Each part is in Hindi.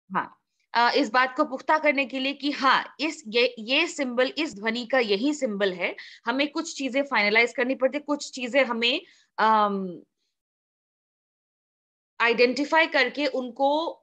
हाँ, इस बात को पुख्ता करने के लिए कि हाँ, ये सिंबल, इस ध्वनि का यही सिंबल है। हमें कुछ चीजें फाइनलाइज करनी पड़ती है, कुछ चीजें हमें आइडेंटिफाई करके उनको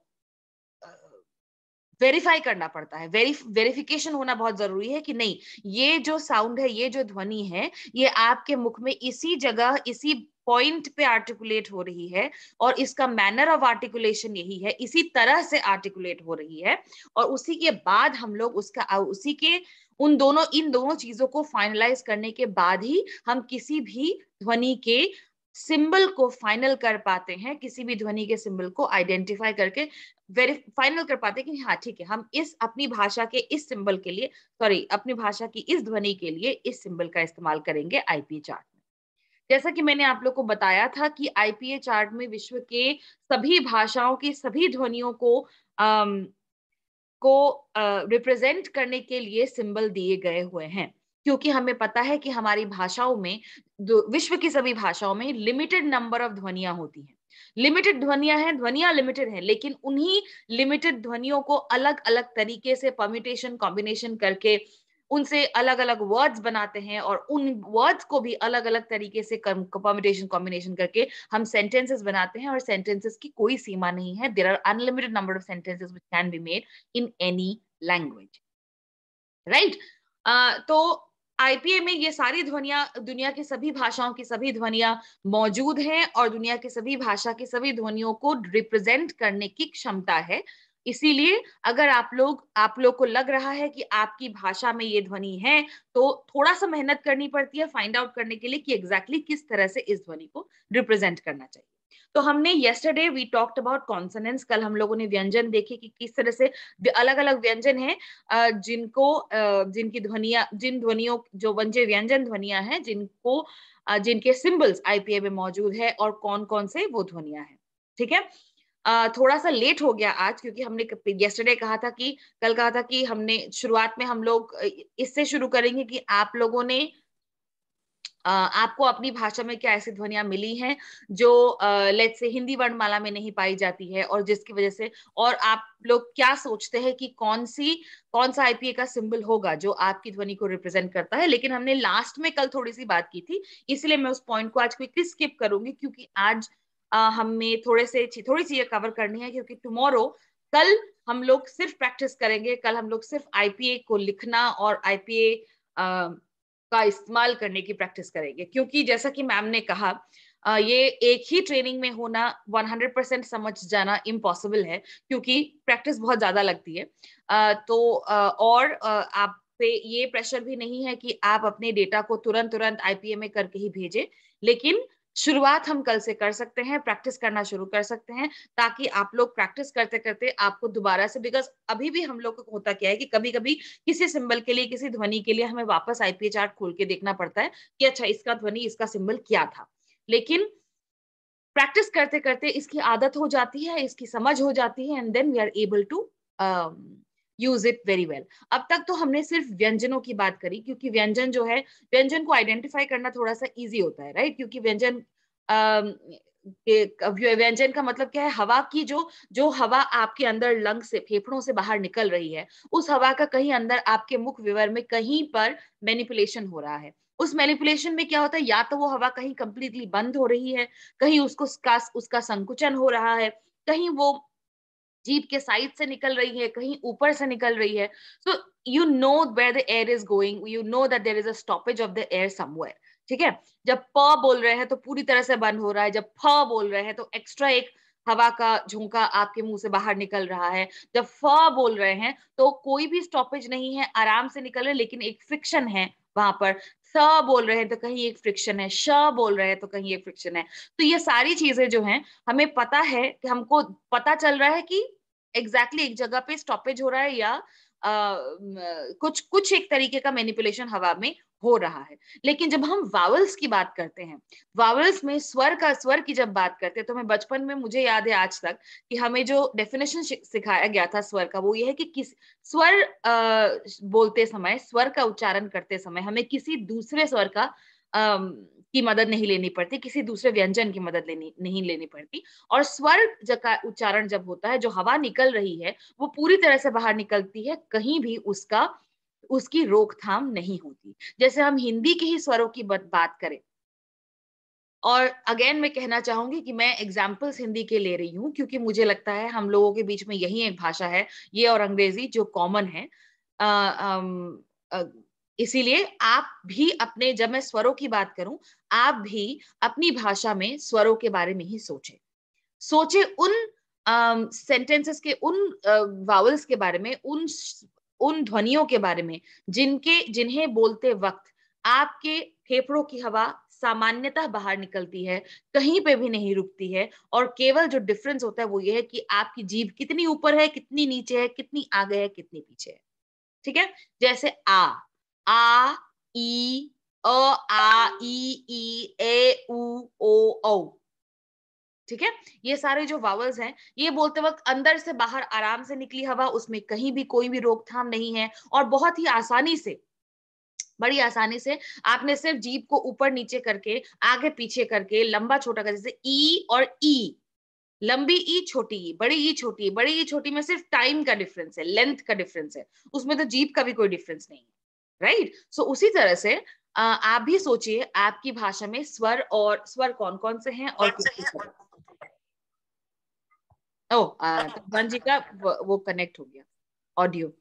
वेरीफाई करना पड़ता है। वेरिफिकेशन होना बहुत जरूरी है कि नहीं, ये जो साउंड है, ये जो ध्वनि है, ये आपके मुख में इसी जगह, इसी पॉइंट पे आर्टिकुलेट हो रही है, और इसका मैनर ऑफ आर्टिकुलेशन यही है, इसी तरह से आर्टिकुलेट हो रही है। और उसी के बाद हम लोग उसी के इन दोनों चीजों को फाइनलाइज करने के बाद ही हम किसी भी ध्वनि के सिंबल को फाइनल कर पाते हैं, किसी भी ध्वनि के सिंबल को आइडेंटिफाई करके फाइनल कर पाते हैं कि हाँ ठीक है, हम इस अपनी भाषा के इस सिंबल के लिए, सॉरी, अपनी भाषा की इस ध्वनि के लिए इस सिंबल का इस्तेमाल करेंगे आईपीए चार्ट में। जैसा कि मैंने आप लोग को बताया था कि आईपीए चार्ट में विश्व के सभी भाषाओं की सभी ध्वनियों को रिप्रेजेंट करने के लिए सिंबल दिए गए हुए हैं, क्योंकि हमें पता है कि हमारी भाषाओं में, विश्व की सभी भाषाओं में लिमिटेड नंबर ऑफ ध्वनियां होती हैं। लिमिटेड ध्वनियां हैं, ध्वनियां लिमिटेड हैं, लेकिन उन्हीं लिमिटेड ध्वनियों को अलग अलग तरीके से परम्यूटेशन कॉम्बिनेशन करके उनसे अलग अलग वर्ड्स बनाते हैं, और उन वर्ड्स को भी अलग अलग तरीके से परम्यूटेशन कॉम्बिनेशन करके हम सेंटेंसेस बनाते हैं। और सेंटेंसेस की कोई सीमा नहीं है, there are unlimited number of sentences which can be made in any language, right. तो आईपीए में ये सारी ध्वनियां, दुनिया की सभी भाषाओं की सभी ध्वनियां मौजूद हैं, और दुनिया की सभी भाषा की सभी ध्वनियों को रिप्रेजेंट करने की क्षमता है। इसीलिए अगर आप लोग को लग रहा है कि आपकी भाषा में ये ध्वनि है, तो थोड़ा सा मेहनत करनी पड़ती है फाइंड आउट करने के लिए कि एग्जैक्टली किस तरह से इस ध्वनि को रिप्रेजेंट करना चाहिए। तो हमने yesterday we talked about consonants, कल हम लोगों ने व्यंजन देखे कि किस तरह से अलग अलग व्यंजन हैं, जिनकी ध्वनिया, जिन ध्वनियों, जो वंजे व्यंजन ध्वनियां हैं, जिनके सिंबल्स आईपीए में मौजूद है, और कौन कौन से वो ध्वनियां हैं। ठीक है। थोड़ा सा लेट हो गया आज, क्योंकि हमने येस्टरडे कहा था कि, कल कहा था कि हमने शुरुआत में हम लोग इससे शुरू करेंगे कि आप लोगों ने आपको अपनी भाषा में क्या ऐसी ध्वनियां मिली हैं जो लेट्स से हिंदी वर्णमाला में नहीं पाई जाती है, और जिसकी वजह से, और आप लोग क्या सोचते हैं कि कौन सा आईपीए का सिंबल होगा जो आपकी ध्वनि को रिप्रेजेंट करता है। लेकिन हमने लास्ट में कल थोड़ी सी बात की थी, इसलिए मैं उस पॉइंट को आज क्विकली स्किप करूंगी, क्योंकि आज हमें थोड़ी चीजें कवर करनी है, क्योंकि टुमारो, कल हम लोग सिर्फ प्रैक्टिस करेंगे, कल हम लोग सिर्फ आईपीए को लिखना और आईपीए का इस्तेमाल करने की प्रैक्टिस करेंगे। क्योंकि जैसा कि मैम ने कहा, ये एक ही ट्रेनिंग में होना, 100% समझ जाना इम्पॉसिबल है, क्योंकि प्रैक्टिस बहुत ज्यादा लगती है। और आप पे ये प्रेशर भी नहीं है कि आप अपने डेटा को तुरंत तुरंत आईपीए में करके ही भेजें, लेकिन शुरुआत हम कल से कर सकते हैं, प्रैक्टिस करना शुरू कर सकते हैं, ताकि आप लोग प्रैक्टिस करते करते आपको दोबारा से, बिकॉज अभी भी हम लोग को होता क्या है कि कभी कभी किसी सिंबल के लिए, किसी ध्वनि के लिए हमें वापस आईपीए चार्ट खोल के देखना पड़ता है कि अच्छा, इसका ध्वनि, इसका सिंबल क्या था। लेकिन प्रैक्टिस करते करते इसकी आदत हो जाती है, इसकी समझ हो जाती है, and then we are able to use it very well. अब तक तो हमने सिर्फ व्यंजनों की बात करी, क्योंकि व्यंजन जो है, व्यंजन को आइडेंटिफाई करना थोड़ा सा इजी होता है, राइट। क्योंकि व्यंजन का मतलब क्या है, हवा की जो हवा आपके अंदर लंग से, फेफड़ों से बाहर निकल रही है, उस हवा का कहीं अंदर आपके मुख विवर में कहीं पर मैनिपुलेशन हो रहा है। उस मैनिपुलेशन में क्या होता है, या तो वो हवा कहीं कंप्लीटली बंद हो रही है, कहीं उसका संकुचन हो रहा है, कहीं वो जीभ के साइड से निकल रही है, कहीं ऊपर से निकल रही है। So you know where the air is going, you know that there is a stoppage of the air somewhere. ठीक है। जब प बोल रहे हैं तो पूरी तरह से बंद हो रहा है, जब फ बोल रहे हैं तो एक्स्ट्रा एक हवा का झोंका आपके मुंह से बाहर निकल रहा है, जब फ बोल रहे हैं तो कोई भी स्टॉपेज नहीं है, आराम से निकल रहे हैं, लेकिन एक फ्रिक्शन है वहां पर। स बोल रहे हैं तो कहीं एक फ्रिक्शन है, श बोल रहे हैं तो कहीं एक फ्रिक्शन है। तो ये सारी चीजें जो हैं, हमें पता है कि, हमको पता चल रहा है कि एग्जैक्टली एक जगह पे स्टॉपेज हो रहा है, या कुछ कुछ एक तरीके का मैनिपुलेशन हवा में हो रहा है। लेकिन जब हम वावल्स की बात करते हैं, वावल्स में स्वर की जब बात करते हैं, तो मैं बचपन में, मुझे याद है आज तक, कि हमें जो डेफिनेशन सिखाया गया था स्वर का, वो ये है कि किस स्वर बोलते समय, स्वर का उच्चारण करते समय हमें किसी दूसरे स्वर का की मदद नहीं लेनी पड़ती, किसी दूसरे व्यंजन की मदद नहीं लेनी पड़ती। और स्वर का उच्चारण जब होता है, जो हवा निकल रही है वो पूरी तरह से बाहर निकलती है, कहीं भी उसकी रोकथाम नहीं होती। जैसे हम हिंदी के ही स्वरों की बात करें, और अगेन मैं कहना चाहूंगी कि मैं एग्जाम्पल्स हिंदी के ले रही हूँ क्योंकि मुझे लगता है हम लोगों के बीच में यही एक भाषा है, ये और अंग्रेजी, जो कॉमन है। इसीलिए आप भी अपने, जब मैं स्वरों की बात करूं, आप भी अपनी भाषा में स्वरों के बारे में ही सोचे उन सेंटेंसेस के, उन वावल्स के बारे में, उन ध्वनियों के बारे में जिन्हें बोलते वक्त आपके फेफड़ों की हवा सामान्यतः बाहर निकलती है, कहीं पे भी नहीं रुकती है, और केवल जो डिफरेंस होता है वो ये है कि आपकी जीभ कितनी ऊपर है, कितनी नीचे है, कितनी आगे है, कितनी पीछे है। ठीक है? जैसे आ, ई, अ, आ, ई, ए, उ, ओ, औ। ठीक है? ये सारे जो वावल्स हैं, ये बोलते वक्त अंदर से बाहर आराम से निकली हवा, उसमें कहीं भी कोई भी रोकथाम नहीं है, और बहुत ही आसानी से, बड़ी आसानी से आपने सिर्फ जीभ को ऊपर नीचे करके, आगे पीछे करके, लंबा छोटा कर, जैसे ई और ई, लंबी ई, छोटी ई, बड़ी ई, छोटी ई, बड़ी ई, छोटी में सिर्फ टाइम का डिफरेंस है, लेंथ का डिफरेंस है, उसमें तो जीभ का भी कोई डिफरेंस नहीं है। राइट? सो उसी तरह से आप भी सोचिए आपकी भाषा में स्वर कौन कौन से हैं और किस किस तरह। तोबदान जी का वो कनेक्ट हो गया ऑडियो।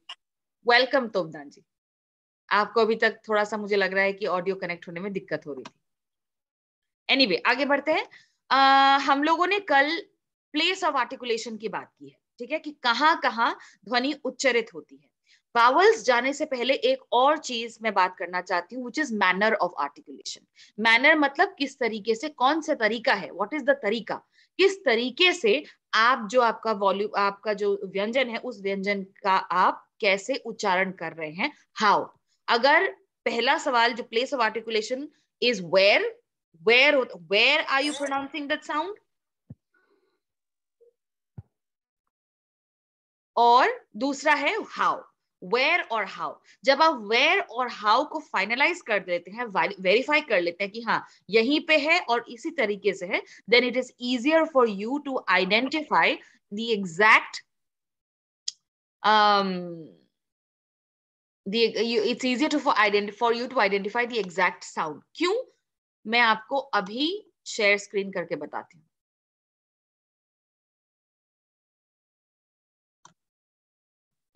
वेलकम तोबदान जी, आपको अभी तक थोड़ा सा मुझे लग रहा है कि ऑडियो कनेक्ट होने में दिक्कत हो रही थी। एनीवे, आगे बढ़ते हैं। हम लोगों ने कल प्लेस ऑफ आर्टिकुलेशन की बात की है, ठीक है, कि कहां कहां ध्वनि उच्चरित होती है। वावल्स जाने से पहले एक और चीज मैं बात करना चाहती हूँ, which is manner of articulation. Manner मतलब किस तरीके से, कौन सा तरीका है, व्हाट इज द तरीका, किस तरीके से आप जो आपका वॉल्यूम, आपका जो व्यंजन है, उस व्यंजन का आप कैसे उच्चारण कर रहे हैं, हाउ। अगर पहला सवाल जो place of articulation is where are you pronouncing that sound, और दूसरा है how, where और how। जब आप where और how को फाइनलाइज कर लेते हैं, वेरीफाई कर लेते हैं कि हाँ यहीं पे है और इसी तरीके से है, then it is easier for you to identify the exact it's easier for you to identify the exact sound। क्यों? मैं आपको अभी शेयर स्क्रीन करके बताती हूँ।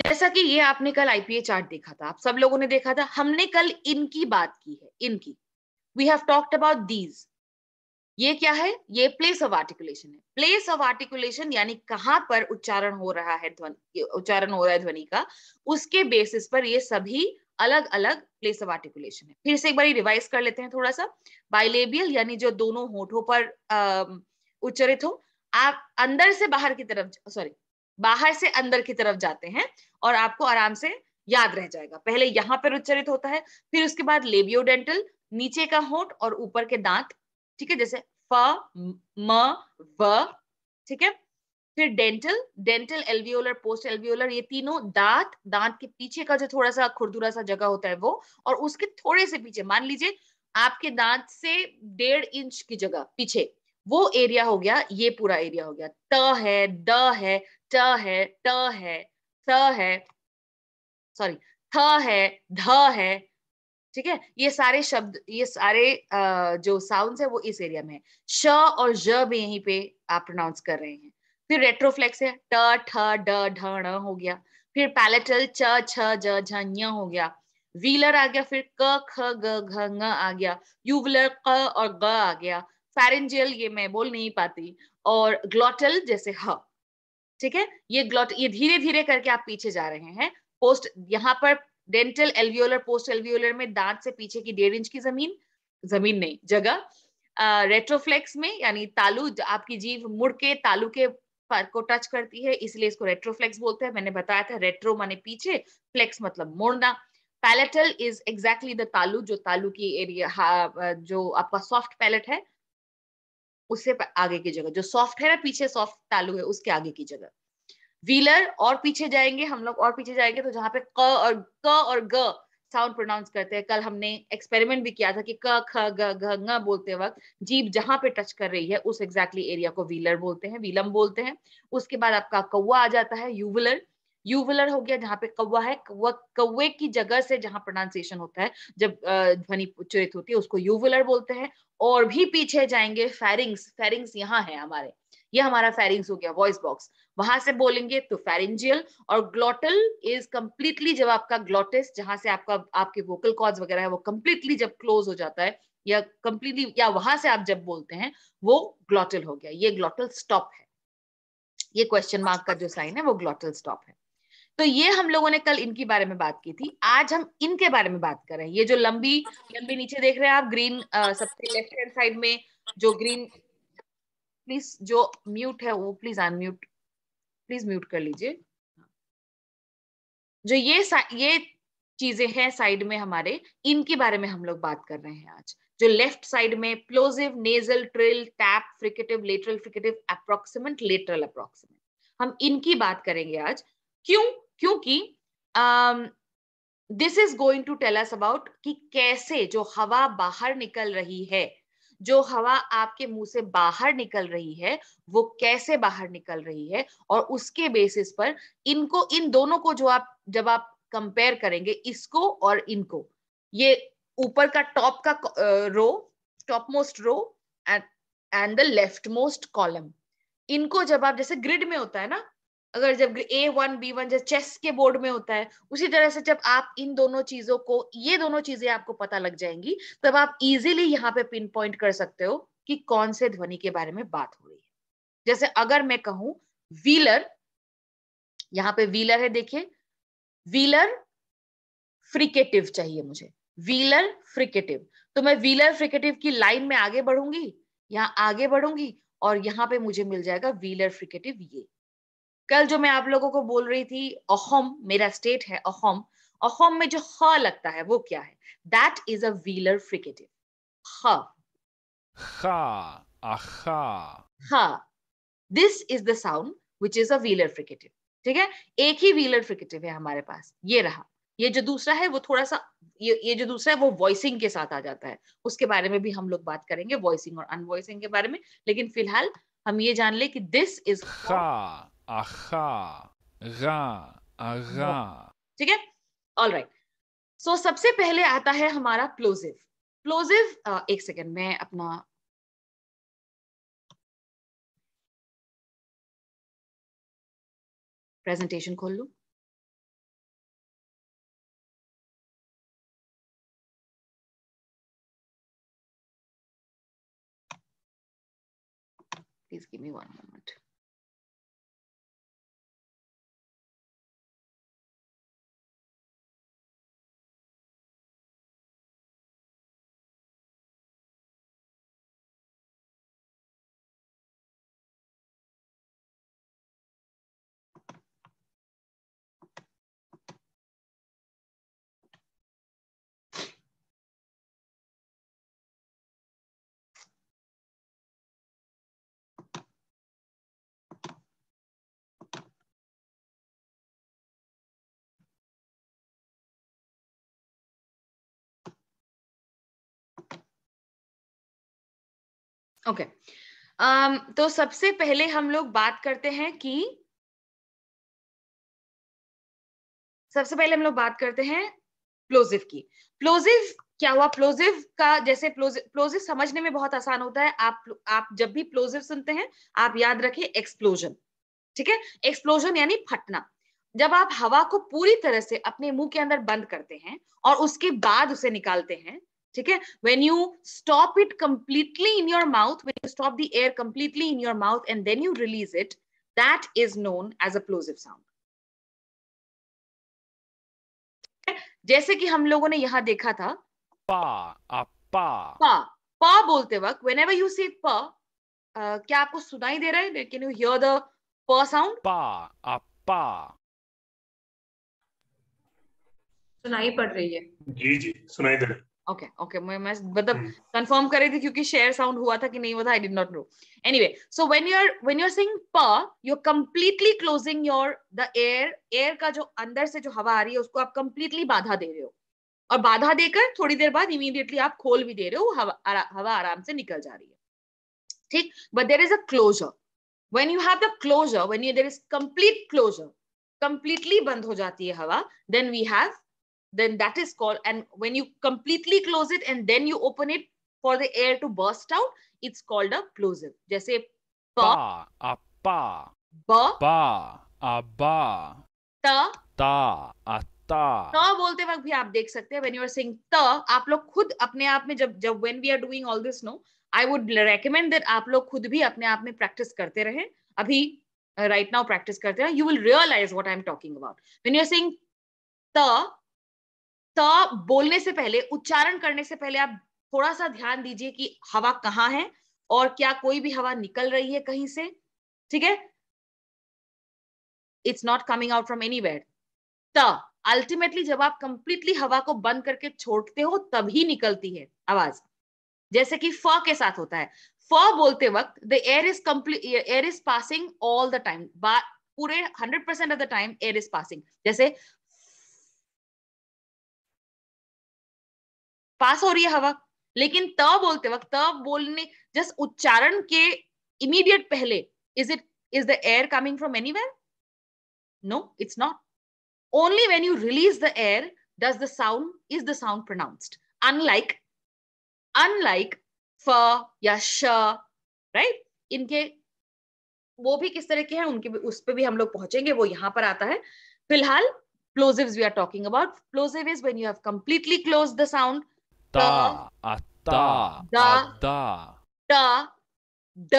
जैसा कि ये आपने कल आईपीए चार्ट देखा था, आप सब लोगों ने देखा था, हमने कल इनकी बात की है, इनकी, we have talked about these. ये क्या है? ये प्लेस ऑफ आर्टिकुलेशन है। प्लेस ऑफ आर्टिकुलेशन यानी कहां पर उच्चारण हो रहा है, ध्वनि का, उसके बेसिस पर ये सभी अलग अलग प्लेस ऑफ आर्टिकुलेशन है। फिर से एक बार रिवाइज कर लेते हैं थोड़ा सा। बाइलेबियल यानी जो दोनों होठों पर उच्चरित हो। आप अंदर से बाहर की तरफ, सॉरी, बाहर से अंदर की तरफ जाते हैं और आपको आराम से याद रह जाएगा। पहले यहां पर उच्चरित होता है, फिर उसके बाद लेबियोडेंटल, नीचे का होठ और ऊपर के दांत, ठीक है, जैसे फ, म, व, ठीक है। फिर डेंटल एल्वियोलर, पोस्ट एल्वियोलर, ये तीनों दांत के पीछे का जो थोड़ा सा खुरदुरा सा जगह होता है वो, और उसके थोड़े से पीछे, मान लीजिए आपके दांत से 1.5 इंच की जगह पीछे, वो एरिया हो गया, ये पूरा एरिया हो गया। त है, द है, ट है, ट है, थ है, सॉरी, थ है, ध है, ठीक है। ये सारे शब्द, ये सारे जो साउंड्स है वो इस एरिया में है। श और ज भी यहीं पे आप प्रोनाउंस कर रहे हैं। फिर रेट्रोफ्लेक्स है, ट, ठ, ड, ढ, ण हो गया। फिर पैलेटल, च, छ, ज, झ, ञ हो गया। व्हीलर आ गया, फिर क, ख, ग, घ, ङ आ गया। यूवलर, क और ग आ गया। फेरेंजियल, ये मैं बोल नहीं पाती। और ग्लॉटल, जैसे ह, ठीक है। ये धीरे धीरे करके आप पीछे जा रहे हैं। पोस्ट, यहाँ पर डेंटल एल्वियोलर, पोस्ट एल्वियोलर में दांत से पीछे की 1.5 इंच की जमीन नहीं, जगह। रेट्रोफ्लेक्स में यानी तालू, आपकी जीभ मुड़ के तालू के पर को टच करती है, इसलिए इसको रेट्रोफ्लेक्स बोलते हैं। मैंने बताया था, रेट्रो माने पीछे, फ्लेक्स मतलब मोड़ना। पैलेटल इज एग्जैक्टली द तालू, जो तालू की एरिया, जो आपका सॉफ्ट पैलेट है उससे आगे की जगह, जो सॉफ्ट है ना, पीछे सॉफ्ट तालू है उसके आगे की जगह। व्हीलर, और पीछे जाएंगे हम लोग, और पीछे जाएंगे तो जहां पे क और ग साउंड प्रोनाउंस करते हैं। कल हमने एक्सपेरिमेंट भी किया था कि क ख ग घ ङ बोलते वक्त जीभ जहां पे टच कर रही है उस एग्जैक्टली एरिया को व्हीलर बोलते हैं, व्हीलम बोलते हैं। उसके बाद आपका कौवा आ जाता है, यूवुलर। यूवुलर हो गया जहां पे कौवा है, कौवे की जगह से जहां प्रोनाउंसिएशन होता है, जब ध्वनि उच्चारित होती है, उसको यूवुलर बोलते हैं। और भी पीछे जाएंगे, फेरिंग्स। फेरिंग्स यहाँ है हमारे, ये हमारा फेरिंग्स हो गया, वॉइस बॉक्स। वहां से बोलेंगे तो फेरिंजियल। और ग्लोटल इज कंप्लीटली जब आपका ग्लोटिस, जहां से आपका आपके वोकल कॉर्ड्स वगैरह है, वो कंप्लीटली जब क्लोज हो जाता है या कंप्लीटली, या वहां से आप जब बोलते हैं, वो ग्लोटल हो गया। ये ग्लोटल स्टॉप है, ये क्वेश्चन मार्क का जो साइन है वो ग्लोटल स्टॉप है। तो ये हम लोगों ने कल इनके बारे में बात की थी। आज हम इनके बारे में बात कर रहे हैं। ये जो लंबी लंबी नीचे देख रहे हैं आप, ग्रीन, सबसे लेफ्ट हैंड साइड में जो ग्रीन, प्लीज जो म्यूट है वो प्लीज अनम्यूट, प्लीज म्यूट कर लीजिए। जो ये चीजें हैं साइड में हमारे, इनके बारे में हम लोग बात कर रहे हैं आज। जो लेफ्ट साइड में plosive, nasal, trill, tap, fricative, lateral fricative, approximant, lateral approximant, हम इनकी बात करेंगे आज। क्यों? क्योंकि this is going to tell us about कि कैसे जो हवा बाहर निकल रही है, जो हवा आपके मुंह से बाहर निकल रही है, वो कैसे बाहर निकल रही है। और उसके बेसिस पर इनको, इन दोनों को जो आप जब आप कंपेयर करेंगे, इसको और इनको, ये ऊपर का टॉप का row, top most row and the left most column, इनको जब आप, जैसे ग्रिड में होता है ना, अगर जब A1 B1 जैसे चेस के बोर्ड में होता है, उसी तरह से जब आप इन दोनों चीजों को, ये दोनों चीजें आपको पता लग जाएंगी, तब आप इजीली यहाँ पे पिन पॉइंट कर सकते हो कि कौन से ध्वनि के बारे में बात हो रही है। जैसे अगर मैं कहूं व्हीलर, यहाँ पे व्हीलर है, देखिए व्हीलर फ्रिकेटिव चाहिए मुझे, व्हीलर फ्रिकेटिव। तो मैं व्हीलर फ्रिकेटिव की लाइन में आगे बढ़ूंगी, यहाँ आगे बढ़ूंगी, और यहाँ पे मुझे मिल जाएगा व्हीलर फ्रिकेटिव। ये कल जो मैं आप लोगों को बोल रही थी, अहोम मेरा स्टेट है, अहोम, अहोम में जो ह लगता है वो क्या है? That is a wheeler fricative. ह, Cha, aha. ह, this is the sound which is a wheeler fricative. ठीक है, एक ही व्हीलर फ्रिकेटिव है हमारे पास, ये रहा। ये जो दूसरा है वो थोड़ा सा, ये जो दूसरा है वो वॉइसिंग के साथ आ जाता है, उसके बारे में भी हम लोग बात करेंगे, वॉइसिंग और अनवॉइसिंग के बारे में। लेकिन फिलहाल हम ये जान ले कि this is Cha, aha. Ra, ara. ठीक है, ऑल राइट। सो सबसे पहले आता है हमारा प्लोजिव। प्लोजिव, एक सेकेंड मैं अपना प्रेजेंटेशन खोल लूं। Please give me 1 moment. Okay, तो सबसे पहले हम लोग बात करते हैं कि, सबसे पहले हम लोग बात करते हैं प्लोजिव की। प्लोजिव क्या हुआ? प्लोजिव का, जैसे प्लोजिव समझने में बहुत आसान होता है। आप जब भी प्लोजिव सुनते हैं, आप याद रखें एक्सप्लोजन। ठीक है, एक्सप्लोजन यानी फटना। जब आप हवा को पूरी तरह से अपने मुंह के अंदर बंद करते हैं और उसके बाद उसे निकालते हैं, ठीक है, when you stop it completely in your mouth, when you stop the air completely in your mouth and then you release it, that is known as a plosive sound. जैसे कि हम लोगों ने यहां देखा था, Pa, apa. पा, पा बोलते वक्त whenever you say प, क्या आपको सुनाई दे रहा है? कैन यू हियर द प साउंड? Pa, apa. सुनाई पड़ रही है। जी जी सुनाई दे रहा है। ओके ओके, मैं मतलब कंफर्म कर रही थी क्योंकि शेयर साउंड हुआ था कि नहीं हुआ था, I did not know. Anyway, so when you are saying प, you are completely closing your the air, air का जो अंदर से जो हवा आ रही है उसको आप कंप्लीटली बाधा दे रहे हो। और बाधा देकर थोड़ी देर बाद इमीडिएटली आप खोल भी दे रहे हो, हवा आराम से निकल जा रही है, ठीक। But there is a closure, when you have the closure, when there is complete closure, completely बंद हो जाती है हवा, then we have, then that is called, and when you completely close it and then you open it for the air to burst out, it's called a plosive. जैसे pa, प, apa, ब, ba, aba, त, ta, ata, त बोलते वक्त भी आप देख सकते हैं when you are saying त, आप लोग खुद अपने आप में जब when we are doing all this, no, I would recommend that आप लोग खुद भी अपने आप में प्रैक्टिस करते रहें, अभी right now प्रैक्टिस करते रहें, you will realize what I am talking about. When you are saying त, त बोलने से पहले, उच्चारण करने से पहले आप थोड़ा सा ध्यान दीजिए कि हवा कहाँ है और क्या कोई भी हवा निकल रही है कहीं से, ठीक है। It's not coming out from anywhere. त अल्टीमेटली जब आप कंप्लीटली हवा को बंद करके छोड़ते हो तभी निकलती है आवाज, जैसे कि फ के साथ होता है। फ बोलते वक्त the air is complete, air is passing all the time, पूरे 100% of the time air is passing, जैसे पास हो रही है हवा। लेकिन त बोलते वक्त, त बोलने जस्ट उच्चारण के इमीडिएट पहले, is the air coming from anywhere? No, it's not. Only when you release the air is the sound pronounced. Unlike फ या श, राइट, इनके वो भी किस तरह के हैं, उनके उस पे भी हम लोग पहुंचेंगे, वो यहाँ पर आता है। फिलहाल plosives we are talking about. Plosive is when you have completely closed the sound. ta, ata, da, ada, ट, ड,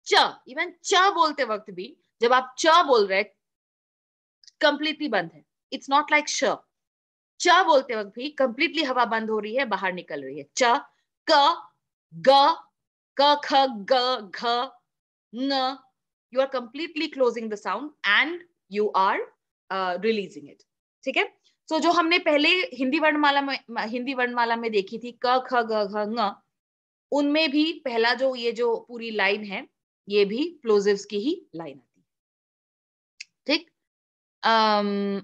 च। इवन च बोलते वक्त भी जब आप च बोल रहे कंप्लीटली बंद है, इट्स नॉट लाइक श। च बोलते वक्त भी कंप्लीटली हवा बंद हो रही है, बाहर निकल रही है। च, क, ग, क, ख, ग, घ, न, you are completely closing the sound and you are releasing it, ठीक है। सो जो हमने पहले हिंदी वर्णमाला में देखी थी क, ख, ग, घ, ng, उनमें भी पहला जो ये जो पूरी लाइन है, ये भी प्लोजिव्स की ही लाइन आती है, ठीक।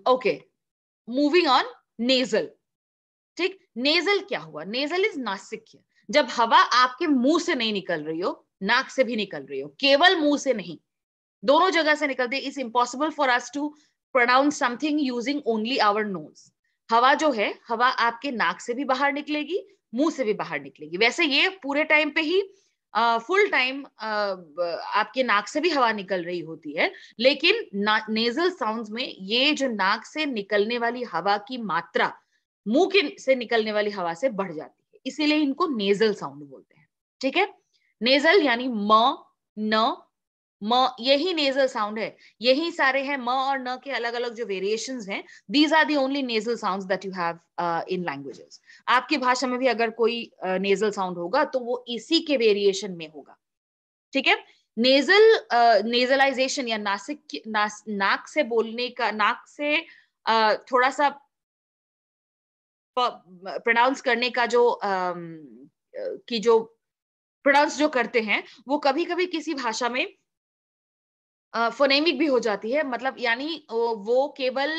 ओके, मूविंग ऑन, नेजल, ठीक। नेजल क्या हुआ? नेजल इज नासिक्य, जब हवा आपके मुंह से नहीं निकल रही हो, नाक से भी निकल रही हो, केवल मुंह से नहीं, दोनों जगह से निकलती है। It's impossible for us to pronounce something using only our nose. हवा जो है, हवा आपके नाक से भी बाहर निकलेगी, मुंह से भी बाहर निकलेगी। वैसे ये पूरे टाइम पे ही फुल टाइम आपके नाक से भी हवा निकल रही होती है, लेकिन नेजल साउंड्स में ये जो नाक से निकलने वाली हवा की मात्रा मुंह के से निकलने वाली हवा से बढ़ जाती है, इसीलिए इनको नेजल साउंड बोलते हैं, ठीक है। नेजल यानी म, न, म, यही नेजल साउंड है। यही सारे हैं, म और न के अलग अलग जो वेरिएशंस हैं, these are the only nasal sounds that you have in languages. आपकी भाषा में भी अगर कोई नेजल साउंड होगा तो वो इसी के वेरिएशन में होगा, ठीक है। नेजलाइजेशन या नाक से बोलने का, नाक से थोड़ा सा प्रोनाउंस करने का जो प्रोनाउंस जो करते हैं, वो कभी कभी किसी भाषा में फोनेमिक भी हो जाती है, मतलब यानी वो केवल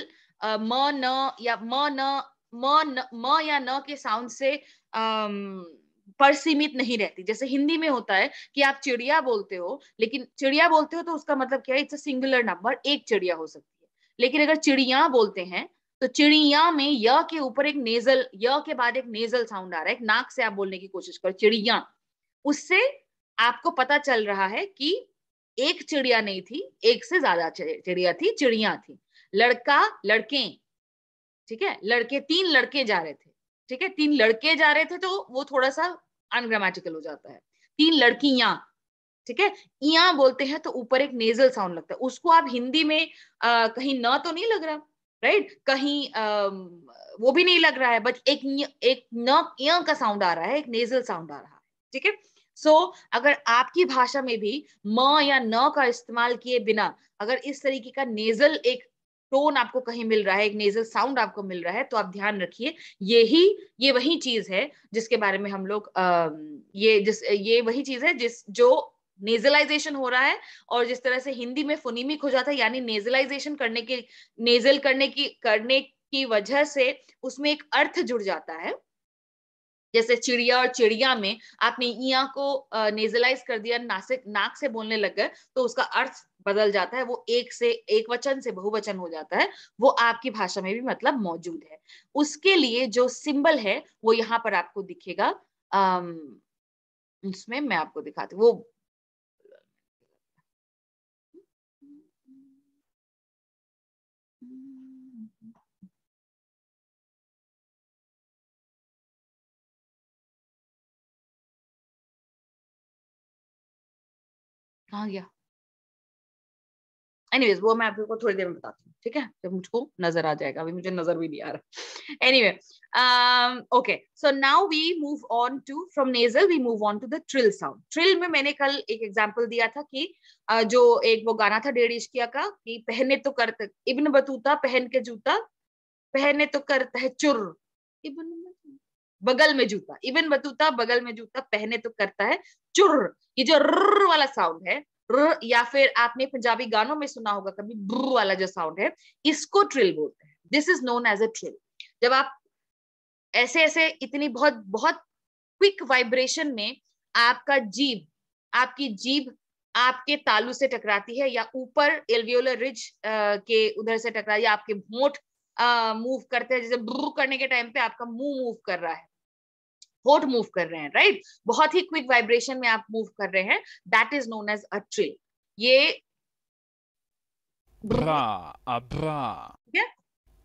म न या म या न के साउंड से पर सीमित नहीं रहती। जैसे हिंदी में होता है कि आप चिड़िया बोलते हो, लेकिन चिड़िया बोलते हो तो उसका मतलब क्या है? इट्स अ सिंगुलर नंबर, एक चिड़िया हो सकती है। लेकिन अगर चिड़िया बोलते हैं तो चिड़िया में य के ऊपर एक नेजल, य के बाद एक नेजल साउंड आ रहा है। एक नाक से आप बोलने की कोशिश करो चिड़िया, उससे आपको पता चल रहा है कि एक चिड़िया नहीं थी, एक से ज्यादा चिड़िया थी, चिड़िया थी। लड़का, लड़के, ठीक है, लड़के, 3 लड़के जा रहे थे, ठीक है, 3 लड़के जा रहे थे तो वो थोड़ा सा अनग्रामेटिकल हो जाता है। 3 लड़कियां, ठीक है, इया बोलते हैं तो ऊपर एक नेजल साउंड लगता है। उसको आप हिंदी में कहीं न तो नहीं लग रहा, राइट, कहीं वो भी नहीं लग रहा है, बट एक न इया का साउंड आ रहा है, एक नेजल साउंड आ रहा है, ठीक है। सो अगर आपकी भाषा में भी म या न का इस्तेमाल किए बिना अगर इस तरीके का नेजल एक टोन आपको कहीं मिल रहा है, एक नेजल साउंड आपको मिल रहा है, तो आप ध्यान रखिए, ये वही चीज है जिसके बारे में हम लोग ये वही चीज है जो नेजलाइजेशन हो रहा है। और जिस तरह से हिंदी में फोनीमिक हो जाता है, यानी नेजलाइजेशन करने की वजह से उसमें एक अर्थ जुड़ जाता है। जैसे चिड़िया और चिड़िया में आपने इया को नेजलाइज कर दिया, नाक से बोलने लग गए, तो उसका अर्थ बदल जाता है, वो एक वचन से बहुवचन हो जाता है। वो आपकी भाषा में भी मतलब मौजूद है। उसके लिए जो सिंबल है वो यहाँ पर आपको दिखेगा। इसमें मैं आपको दिखाती हूँ वो। कहाँ गया? एनीवेज वो मैं आपको थोड़ी देर में बताती हूँ, ठीक है, जब मुझको नजर आ जाएगा। अभी मुझे नजर भी नहीं आ रहा। Anyway, okay, so now we move on to, from nasal we move on to the trill sound. Trill में मैंने कल एक एग्जांपल दिया था कि जो एक वो गाना था डेढ़ इश्किया का, कि पहने तो करता इब्न बतूता पहन के जूता, पहने तो करता है चुर, इब्न बगल में जूता, इब्न बतूता बगल में जूता, पहने तो करता है चुर। ये जो र वाला साउंड है, या फिर आपने पंजाबी गानों में सुना होगा कभी ब्र वाला जो साउंड है, इसको ट्रिल बोलते हैं। This is known as a trill. जब आप ऐसे ऐसे इतनी बहुत बहुत क्विक वाइब्रेशन में आपकी जीभ आपके तालू से टकराती है, या ऊपर एल्वियोलर रिज के उधर से टकरा, या आपके होंठ मूव करते हैं, जैसे ब्र करने के टाइम पे आपका मुंह मूव कर रहा है, होठ मूव कर रहे हैं, राइट? बहुत ही क्विक वाइब्रेशन में आप मूव कर रहे हैं, that is known as a trill. ये Bra, abra. क्या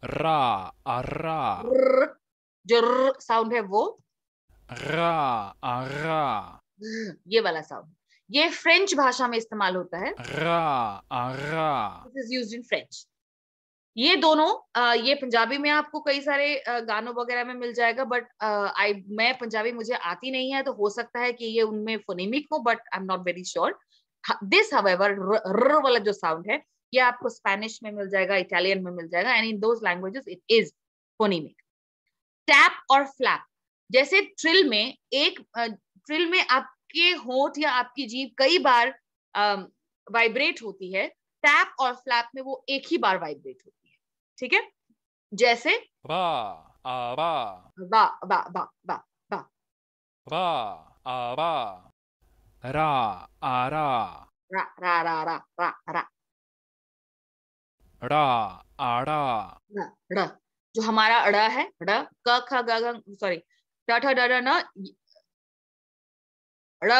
Ra, ara. जो साउंड है वो Ra, ara. ये वाला साउंड, ये फ्रेंच भाषा में इस्तेमाल होता है। Ra, ara. This is used in French. ये दोनों ये पंजाबी में आपको कई सारे गानों वगैरह में मिल जाएगा, बट मैं पंजाबी मुझे आती नहीं है, तो हो सकता है कि ये उनमें फोनेमिक हो, but I am not very sure. This however र वाला जो साउंड है, ये आपको स्पेनिश में मिल जाएगा, इटालियन में मिल जाएगा, and in those languages it is phonemic. Tap और फ्लैप, जैसे ट्रिल में आपके होंठ या आपकी जीभ कई बार वाइब्रेट होती है, टैप और फ्लैप में वो एक ही बार वाइब्रेट होती है, ठीक है? जैसे Ra, ara. बा बा बा बा बा, Ra, ara. Ra, ara. रा रा रा रा रा रा Ra, ara. रा ड़, जो हमारा अड़ा है, ड़ क ख ग घ, सॉरी, ट ठ ड ढ न, ड़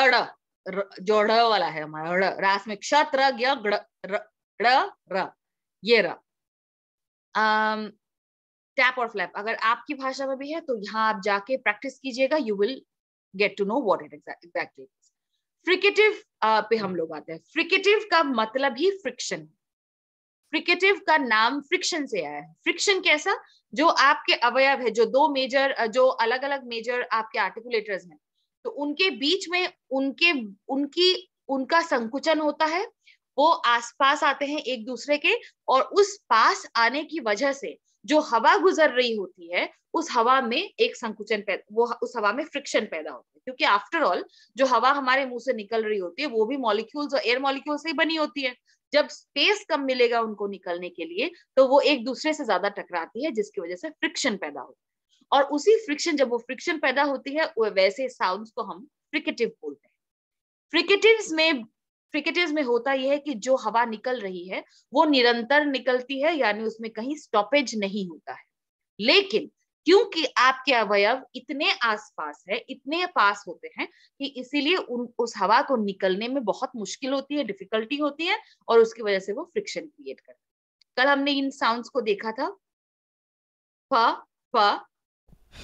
ड़, जो ड़ वाला है हमारा ड़, रास में क्षत्र ज्ञ गड़, र ड़ र, ये र। टैप और फ्लैप अगर आपकी भाषा में भी है तो यहाँ आप जाके प्रैक्टिस कीजिएगा, you will get to know what it exactly. Fricative पे हम लोग आते हैं। फ्रिकेटिव का मतलब ही फ्रिक्शन। फ्रिकेटिव का नाम फ्रिक्शन से आया है। फ्रिक्शन कैसा? जो आपके अवयव है, जो दो मेजर, जो अलग अलग मेजर आपके आर्टिकुलेटर्स हैं, तो उनके बीच में उनके उनकी उनका संकुचन होता है, वो आसपास आते हैं एक दूसरे के, और उस पास आने की वजह से जो हवा गुजर रही होती है, उस हवा में एक संकुचन वो उस हवा में फ्रिक्शन पैदा होता है, क्योंकि आफ्टर ऑल जो हवा हमारे मुंह से निकल रही होती है वो भी मॉलिक्यूल्स और एयर मॉलिक्यूल से ही बनी होती है। जब स्पेस कम मिलेगा उनको निकलने के लिए, तो वो एक दूसरे से ज्यादा टकराती है, जिसकी वजह से फ्रिक्शन पैदा होता है। और उसी फ्रिक्शन, जब वो फ्रिक्शन पैदा होती है, वैसे साउंड्स को हम फ्रिकेटिव बोलते हैं। फ्रिकेटिव्स में होता यह है कि जो हवा निकल रही है वो निरंतर निकलती है, यानी उसमें कहीं स्टॉपेज नहीं होता है। लेकिन क्योंकि आपके अवयव इतने आसपास है, इतने पास होते हैं, कि इसीलिए उस हवा को निकलने में बहुत मुश्किल होती है, डिफिकल्टी होती है, और उसकी वजह से वो फ्रिक्शन क्रिएट करते हैं। कल हमने इन साउंड्स को देखा था, फ फ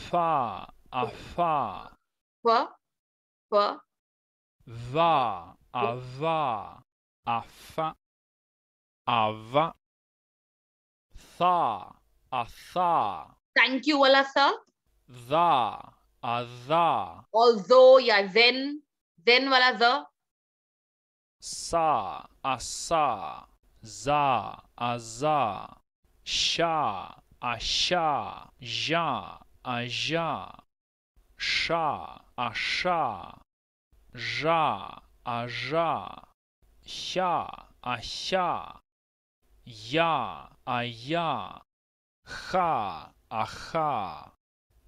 Fa, afa. फ फ Va, ava. Afa, ava. Tha, atha. Thank you वाला सा, Tha, atha. ऑल्दो या देन वाला the, Sa, asa. Za, aza. Sha, asha. Ja, aja. Sha, asha. Ja, aja. Sha, asha. Ya, aya. kha, aha,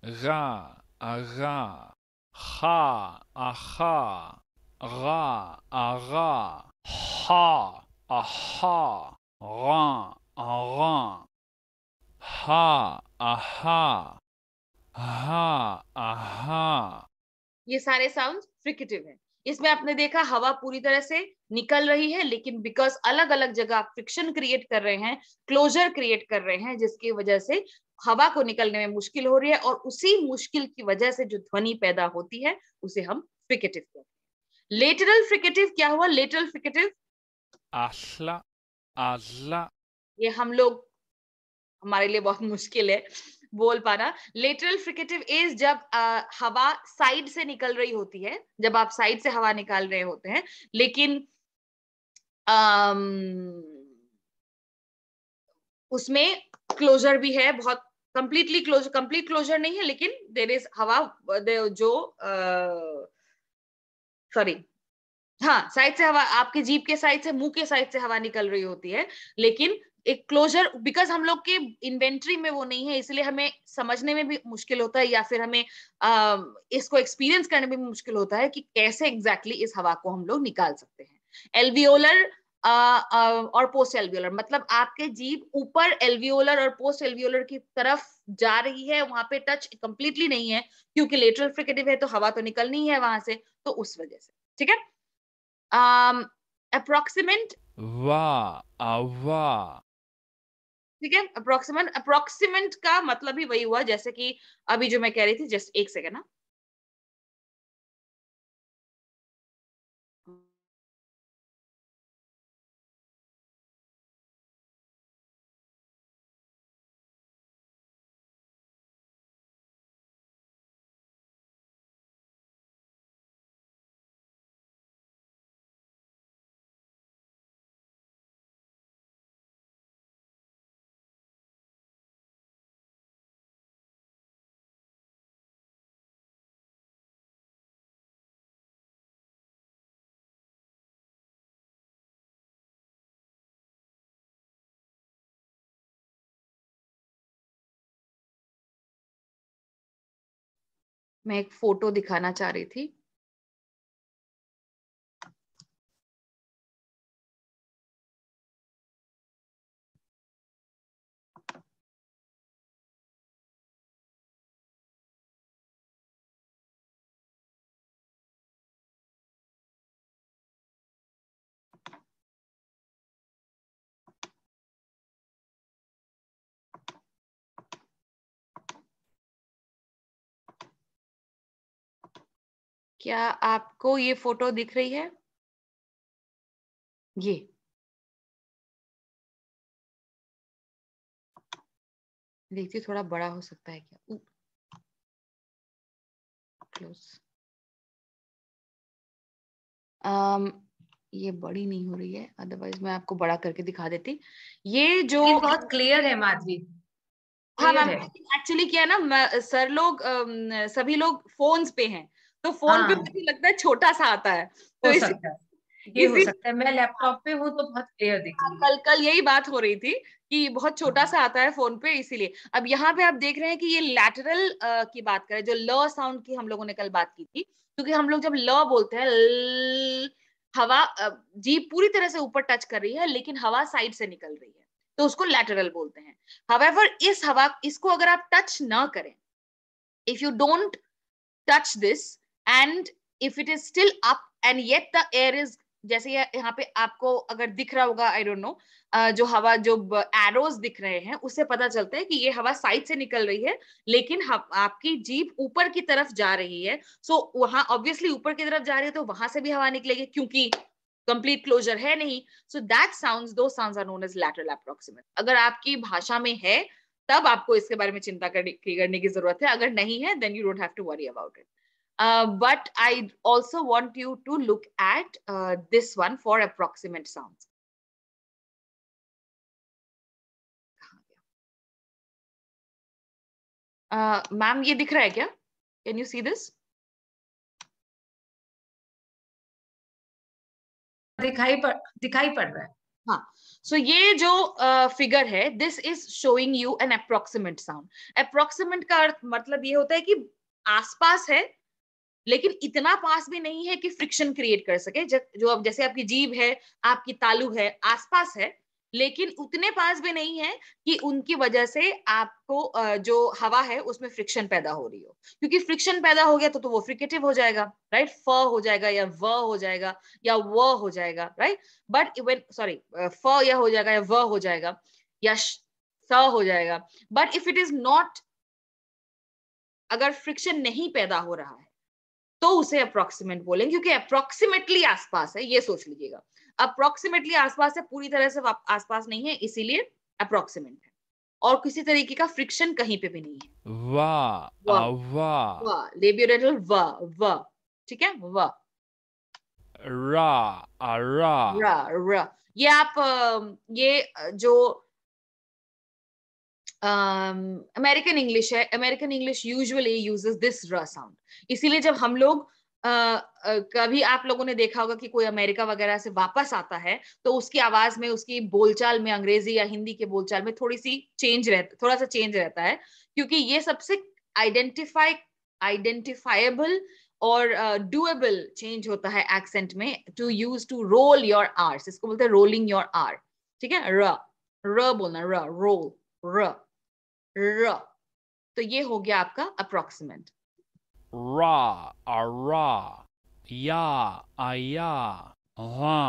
ga, aga, ha, aha, ra, ara, ha, aha, ran, aran, ha, aha, ha, aha. ये सारे साउंड फ्रिकेटिव हैं। इसमें आपने देखा हवा पूरी तरह से निकल रही है, लेकिन बिकॉज अलग अलग जगह फ्रिक्शन क्रिएट कर रहे हैं, क्लोजर क्रिएट कर रहे हैं, जिसकी वजह से हवा को निकलने में मुश्किल हो रही है, और उसी मुश्किल की वजह से जो ध्वनि पैदा होती है उसे हम फ्रिकेटिव कहते हैं। लेटरल फ्रिकेटिव क्या हुआ? लेटरल फ्रिकेटिव Asla, asla, ये हम लोग, हमारे लिए बहुत मुश्किल है बोल पाना। लेटरल फ्रिकेटिव इज जब हवा साइड से निकल रही होती है, जब आप साइड से हवा निकाल रहे होते हैं, लेकिन उसमें क्लोजर भी है, बहुत कंप्लीट क्लोजर नहीं है, लेकिन देर इज हवा जो सॉरी, हाँ, साइड से हवा, आपके जीभ के साइड से, मुंह के साइड से हवा निकल रही होती है, लेकिन एक क्लोजर, बिकॉज हम लोग के इन्वेंट्री में वो नहीं है, इसलिए हमें समझने में भी मुश्किल होता है, या फिर हमें इसको एक्सपीरियंस करने में भी मुश्किल होता है कि कैसे एग्जैक्टली इस हवा को हम लोग निकाल सकते हैं। एल्वियोलर और पोस्ट एल्वियोलर, मतलब आपके जीभ ऊपर एल्वियोलर और पोस्ट एल्वियोलर की तरफ जा रही है, वहां पे टच कंप्लीटली नहीं है, क्योंकि लेटरल फ्रिकेटिव है तो हवा तो निकलनी है वहां से, तो उस वजह से। ठीक है। अप्रोक्सीमेंट, va, ava, ठीक है, अप्रोक्सीमेंट का मतलब ही वही हुआ जैसे कि अभी जो मैं कह रही थी, जस्ट एक सेकेंड ना। मैं एक फोटो दिखाना चाह रही थी। क्या आपको ये फोटो दिख रही है? ये देखती, थोड़ा बड़ा हो सकता है क्या? क्लोज। ये बड़ी नहीं हो रही है, अदरवाइज मैं आपको बड़ा करके दिखा देती। ये जो, लेकिन बहुत क्लियर है माधवी, हाँ क्लियर मैम, है। एक्चुअली क्या है ना, सर लोग सभी लोग फोन्स पे हैं, तो फोन पे हाँ, मुझे लगता है छोटा सा आता है, तो हो इसी सकता है, ये हो इसी सकता है। मैं लैपटॉप पे हूँ तो बहुत क्लियर दिख हाँ, रही है। कल कल यही बात हो रही थी कि बहुत छोटा हाँ, सा आता है फोन पे, इसीलिए। अब यहाँ पे आप देख रहे हैं कि ये लैटरल की बात करें, जो ल साउंड की हम लोगों ने कल बात की थी, क्योंकि हम लोग जब ल बोलते हैं हवा जीभ पूरी तरह से ऊपर टच कर रही है, लेकिन हवा साइड से निकल रही है, तो उसको लैटरल बोलते हैं। हावेवर इस हवा, इसको अगर आप टच ना करें, if you don't touch this, and if it is still up and yet the air is, जैसे यहाँ पे आपको अगर दिख रहा होगा, आई डोंट नो, जो हवा, जो एरोज दिख रहे हैं, उससे पता चलता है कि ये हवा साइड से निकल रही है, लेकिन आपकी जीभ ऊपर की तरफ जा रही है। सो वहां ऑब्वियसली ऊपर की तरफ जा रही है, तो वहां से भी हवा निकलेगी, क्योंकि कंप्लीट क्लोजर है नहीं। So that sounds, two sounds are known as lateral approximate. अगर आपकी भाषा में है, तब आपको इसके बारे में चिंता करने की जरूरत है, अगर नहीं है, then you don't have to worry about it. But I also want you to look at this one for approximate sounds. Ma'am ये दिख रहा है क्या? Can you see this? दिखाई पड़ रहा है। हाँ, सो ये जो फिगर है, this is showing you N approximate sound. Approximate का अर्थ मतलब ये होता है कि आसपास है, लेकिन इतना पास भी नहीं है कि फ्रिक्शन क्रिएट कर सके। जो अब जैसे आपकी जीभ है, आपकी तालू है, आसपास है, लेकिन उतने पास भी नहीं है कि उनकी वजह से आपको जो हवा है उसमें फ्रिक्शन पैदा हो रही हो। क्योंकि फ्रिक्शन पैदा हो गया तो वो फ्रिकेटिव हो जाएगा, राइट? फ हो जाएगा या व हो जाएगा या व हो जाएगा, राइट? बट इवन सॉरी, फ या हो जाएगा या व हो जाएगा या स हो जाएगा। But if it is not, अगर फ्रिक्शन नहीं पैदा हो रहा है तो उसे अप्रोक्सीमेट बोलेंगे, क्योंकि अप्रोक्सीमेटली आसपास है, ये सोच लीजिएगा। अप्रोक्सीमेटली आसपास है, पूरी तरह से आसपास नहीं है, इसीलिए अप्रोक्सीमेट है। और किसी तरीके का फ्रिक्शन कहीं पे भी नहीं है। Va, वाह, va, वाह, लेबियोडेंटल व, व, ठीक है, व, ra, ra. र, र। ये आप ये जो अमेरिकन इंग्लिश है, American English usually uses this r sound. इसीलिए जब हम लोग कभी आप लोगों ने देखा होगा कि कोई अमेरिका वगैरह से वापस आता है तो उसकी आवाज में, उसकी बोलचाल में, अंग्रेजी या हिंदी के बोलचाल में थोड़ा सा चेंज रहता है, क्योंकि ये सबसे आइडेंटिफाइबल और डुएबल चेंज होता है एक्सेंट में, to use to roll your r's, इसको बोलते हैं रोलिंग योर आर, ठीक है? र, र बोलना, र, रोल, र, र। तो ये हो गया आपका approximate. Ra, ra. Ya, ya. Ra,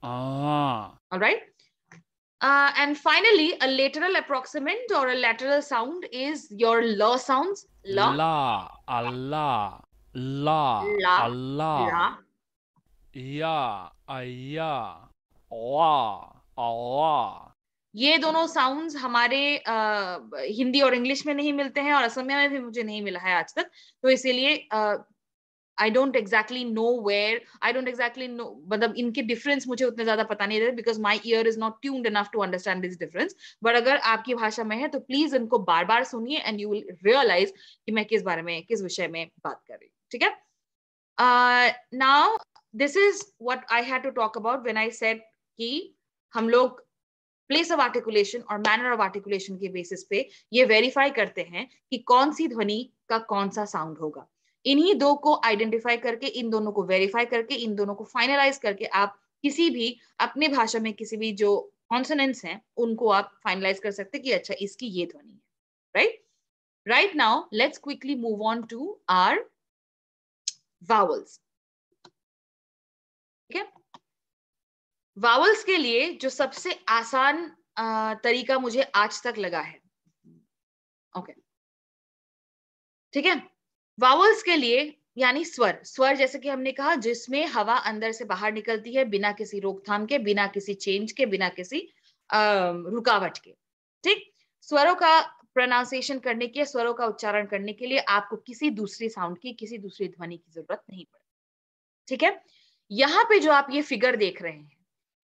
ra. All right. And finally, a lateral approximant or a lateral sound is your la sounds. La, La, Allah, la, la, Allah. la. Ya, ya. Allah, Allah. ये दोनों साउंड्स हमारे हिंदी और इंग्लिश में नहीं मिलते हैं, और असमिया में भी मुझे नहीं मिला है आज तक। तो इसीलिए I don't exactly know where, I don't exactly know, मतलब इनके डिफरेंस मुझे उतने ज्यादा पता नहीं रहते, because my ear is not tuned enough to understand this difference. But अगर आपकी भाषा में है तो प्लीज इनको बार बार सुनिए एंड यू विल रियलाइज कि मैं किस बारे में, किस विषय में बात कर रही हूँ, ठीक है? Now this is what I had to talk about when I said कि हम लोग प्लेस ऑफ आर्टिकुलेशन और मैनर ऑफ आर्टिकुलेशन के बेसिस पे ये वेरीफाई करते हैं कि कौन सी ध्वनि का कौन सा साउंड होगा। इन्हीं दो को आइडेंटिफाई करके, इन दोनों को वेरीफाई करके, इन दोनों को फाइनलाइज करके आप किसी भी अपने भाषा में किसी भी जो कॉन्सोनेंट्स हैं उनको आप फाइनलाइज कर सकते हैं कि अच्छा इसकी ये ध्वनि है, right? Right now let's quickly move on to our vowels, ठीक है? वावल्स के लिए जो सबसे आसान तरीका मुझे आज तक लगा है, ओके, ठीक है? वावल्स के लिए यानी स्वर, स्वर जैसे कि हमने कहा जिसमें हवा अंदर से बाहर निकलती है बिना किसी रोकथाम के, बिना किसी चेंज के, बिना किसी रुकावट के, ठीक? स्वरों का प्रोनाउंसिएशन करने के, स्वरों का उच्चारण करने के लिए आपको किसी दूसरी साउंड की, किसी दूसरी ध्वनि की जरूरत नहीं पड़ती, ठीक है? यहाँ पे जो आप ये फिगर देख रहे हैं,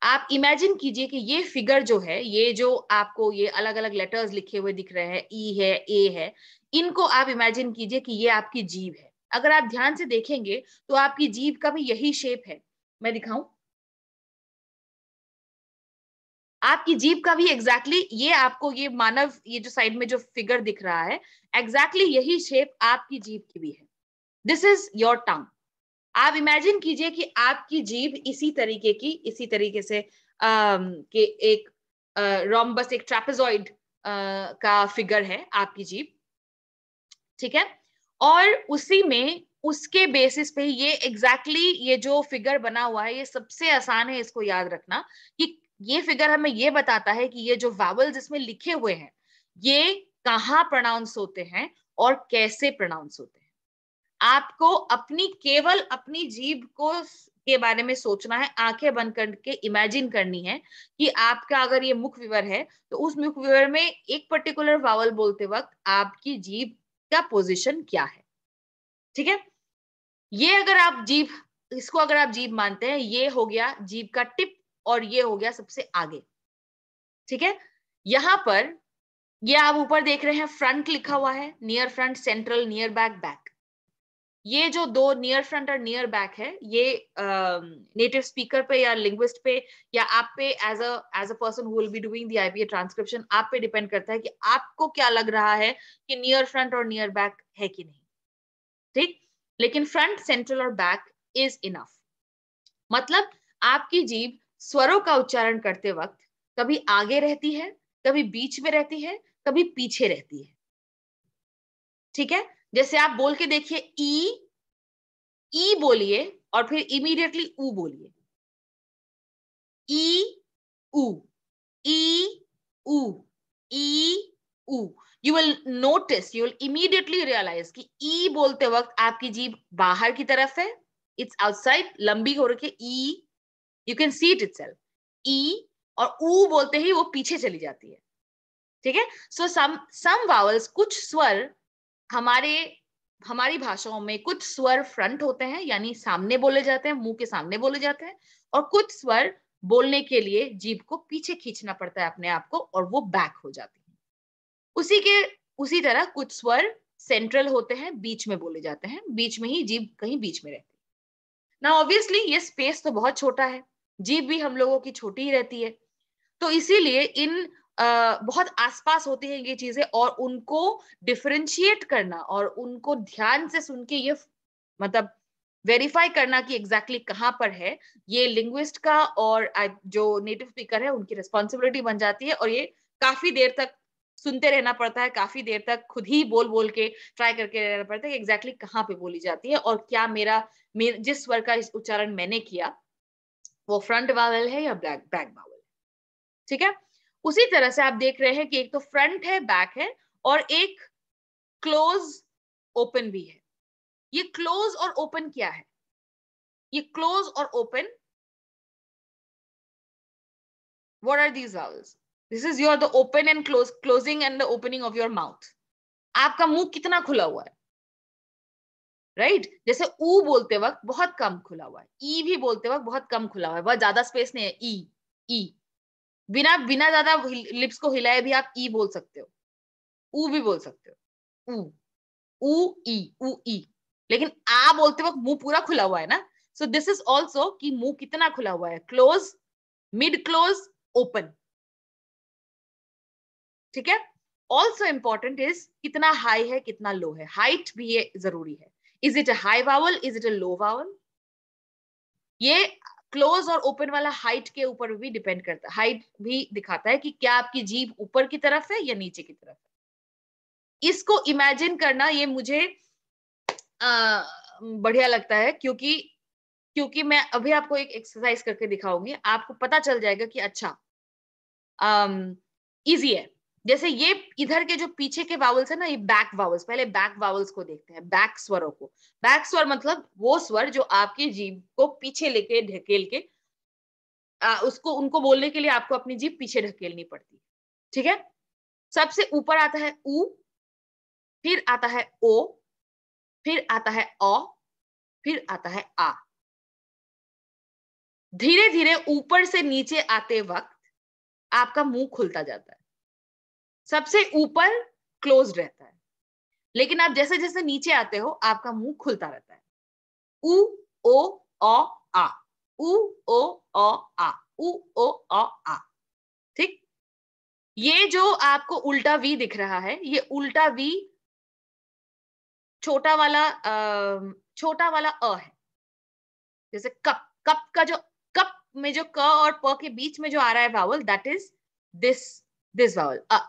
आप इमेजिन कीजिए कि ये फिगर जो है, ये जो आपको ये अलग अलग लेटर्स लिखे हुए दिख रहे हैं, ई है, ए है, इनको आप इमेजिन कीजिए कि ये आपकी जीभ है। अगर आप ध्यान से देखेंगे तो आपकी जीभ का भी यही शेप है। मैं दिखाऊं? आपकी जीभ का भी एग्जैक्टली ये आपको, ये मानव, ये जो साइड में जो फिगर दिख रहा है, एग्जैक्टली यही शेप आपकी जीभ की भी है। This is your tongue. आप इमेजिन कीजिए कि आपकी जीभ इसी तरीके से के एक रोम्बस, एक ट्रेपेजॉइड का फिगर है आपकी जीभ, ठीक है? और उसी में, उसके बेसिस पे ये एग्जैक्टली ये जो फिगर बना हुआ है, ये सबसे आसान है इसको याद रखना कि ये फिगर हमें ये बताता है कि ये जो वावल्स इसमें लिखे हुए हैं ये कहाँ प्रोनाउंस होते हैं और कैसे प्रोनाउंस होते हैं। आपको केवल अपनी जीभ को के बारे में सोचना है, आंखें बंद करके इमेजिन करनी है कि आपका अगर ये मुख विवर है तो उस मुख विवर में एक पर्टिकुलर वावल बोलते वक्त आपकी जीभ का पोजीशन क्या है, ठीक है? ये अगर आप जीभ, इसको अगर आप जीभ मानते हैं, ये हो गया जीभ का टिप और ये हो गया सबसे आगे, ठीक है? यहां पर ये आप ऊपर देख रहे हैं फ्रंट लिखा हुआ है, near front, central, near back, back. ये जो दो नियर फ्रंट और नियर बैक है, ये नेटिव स्पीकर पे या लिंग्विस्ट पे या आप पे as a person who will be doing the IPA transcription, आप पे डिपेंड करता है कि आपको क्या लग रहा है कि नियर फ्रंट और नियर बैक है कि नहीं, ठीक। लेकिन फ्रंट, सेंट्रल और बैक इज इनफ। मतलब आपकी जीभ स्वरों का उच्चारण करते वक्त कभी आगे रहती है, कभी बीच में रहती है, कभी पीछे रहती है, ठीक है। जैसे आप बोल के देखिए, ई बोलिए और फिर इमीडिएटली ऊ बोलिए, ई ऊ, ई ऊ, ई ऊ। You will notice, you will immediately realize कि ई बोलते वक्त आपकी जीभ बाहर की तरफ है, इट्स आउटसाइड, लंबी हो रखी है, ई, you can see it itself, ई। और ऊ बोलते ही वो पीछे चली जाती है, ठीक है। सो सम वावल्स, कुछ स्वर हमारी भाषाओं में, कुछ स्वर फ्रंट होते हैं यानी सामने बोले जाते हैं, मुंह के सामने बोले जाते हैं, और कुछ स्वर बोलने के लिए जीभ को पीछे खींचना पड़ता है अपने आप को, और वो बैक हो जाती है। उसी तरह कुछ स्वर सेंट्रल होते हैं, बीच में बोले जाते हैं, बीच में ही जीभ कहीं बीच में रहती है। ना ऑब्वियसली ये स्पेस तो बहुत छोटा है, जीभ भी हम लोगों की छोटी ही रहती है, तो इसीलिए इन बहुत आसपास होती हैं ये चीजें, और उनको डिफरेंशिएट करना और उनको ध्यान से सुन के ये मतलब वेरीफाई करना कि एग्जैक्टली कहाँ पर है, ये लिंग्विस्ट का और जो नेटिव स्पीकर है उनकी रिस्पॉन्सिबिलिटी बन जाती है। और ये काफी देर तक सुनते रहना पड़ता है, काफी देर तक खुद ही बोल बोल के ट्राई करके रहना पड़ता है कि एग्जैक्टली कहाँ पे बोली जाती है, और क्या जिस स्वर का उच्चारण मैंने किया वो फ्रंट वावल है या बैक वावल, ठीक है। उसी तरह से आप देख रहे हैं कि एक तो फ्रंट है, बैक है, और एक क्लोज ओपन भी है। ये क्लोज और ओपन क्या है? ये क्लोज और open, what are these vowels? This is your the open and closing and the opening of your mouth. आपका मुंह कितना खुला हुआ है, राइट जैसे ऊ बोलते वक्त बहुत कम खुला हुआ है, ई भी बोलते वक्त बहुत कम खुला हुआ है, बहुत ज्यादा स्पेस नहीं है, ई बिना बिना ज्यादा लिप्स को हिलाए भी आप ई बोल सकते हो, ऊ भी बोल सकते हो, ऊ ई। लेकिन आ बोलते वक्त मुंह पूरा खुला हुआ है ना, सो दिस इज ऑल्सो कि मुंह कितना खुला हुआ है, क्लोज, मिड क्लोज, ओपन, ठीक है। ऑल्सो इंपॉर्टेंट इज कितना हाई है कितना लो है, हाइट भी ये जरूरी है। Is it a high vowel, is it a low vowel? ये क्लोज और ओपन वाला हाइट के ऊपर भी डिपेंड करता है, हाइट भी दिखाता है कि क्या आपकी जीभ ऊपर की तरफ है या नीचे की तरफ है। इसको इमेजिन करना ये मुझे बढ़िया लगता है, क्योंकि मैं अभी आपको एक एक्सरसाइज करके दिखाऊंगी, आपको पता चल जाएगा कि अच्छा इजी है। जैसे ये इधर के जो पीछे के वावल्स है ना, ये बैक वावल्स, पहले बैक वावल्स को देखते हैं, बैक स्वरों को। बैक स्वर मतलब वो स्वर जो आपकी जीभ को पीछे लेके ढकेल के उसको उनको बोलने के लिए आपको अपनी जीभ पीछे ढकेलनी पड़ती है, ठीक है। सबसे ऊपर आता है ऊ, फिर आता है ओ, फिर आता है औ, फिर आता है आ। धीरे धीरे ऊपर से नीचे आते वक्त आपका मुंह खुलता जाता है। सबसे ऊपर क्लोज रहता है, लेकिन आप जैसे जैसे नीचे आते हो आपका मुंह खुलता रहता है। उ ओ औ आ, उ ओ औ आ, उ ओ औ आ, ठीक। ये जो आपको उल्टा वी दिख रहा है, ये उल्टा वी छोटा वाला अ है। जैसे कप, कप का जो कप में जो क और प के बीच में जो आ रहा है vowel, that is this vowel अ।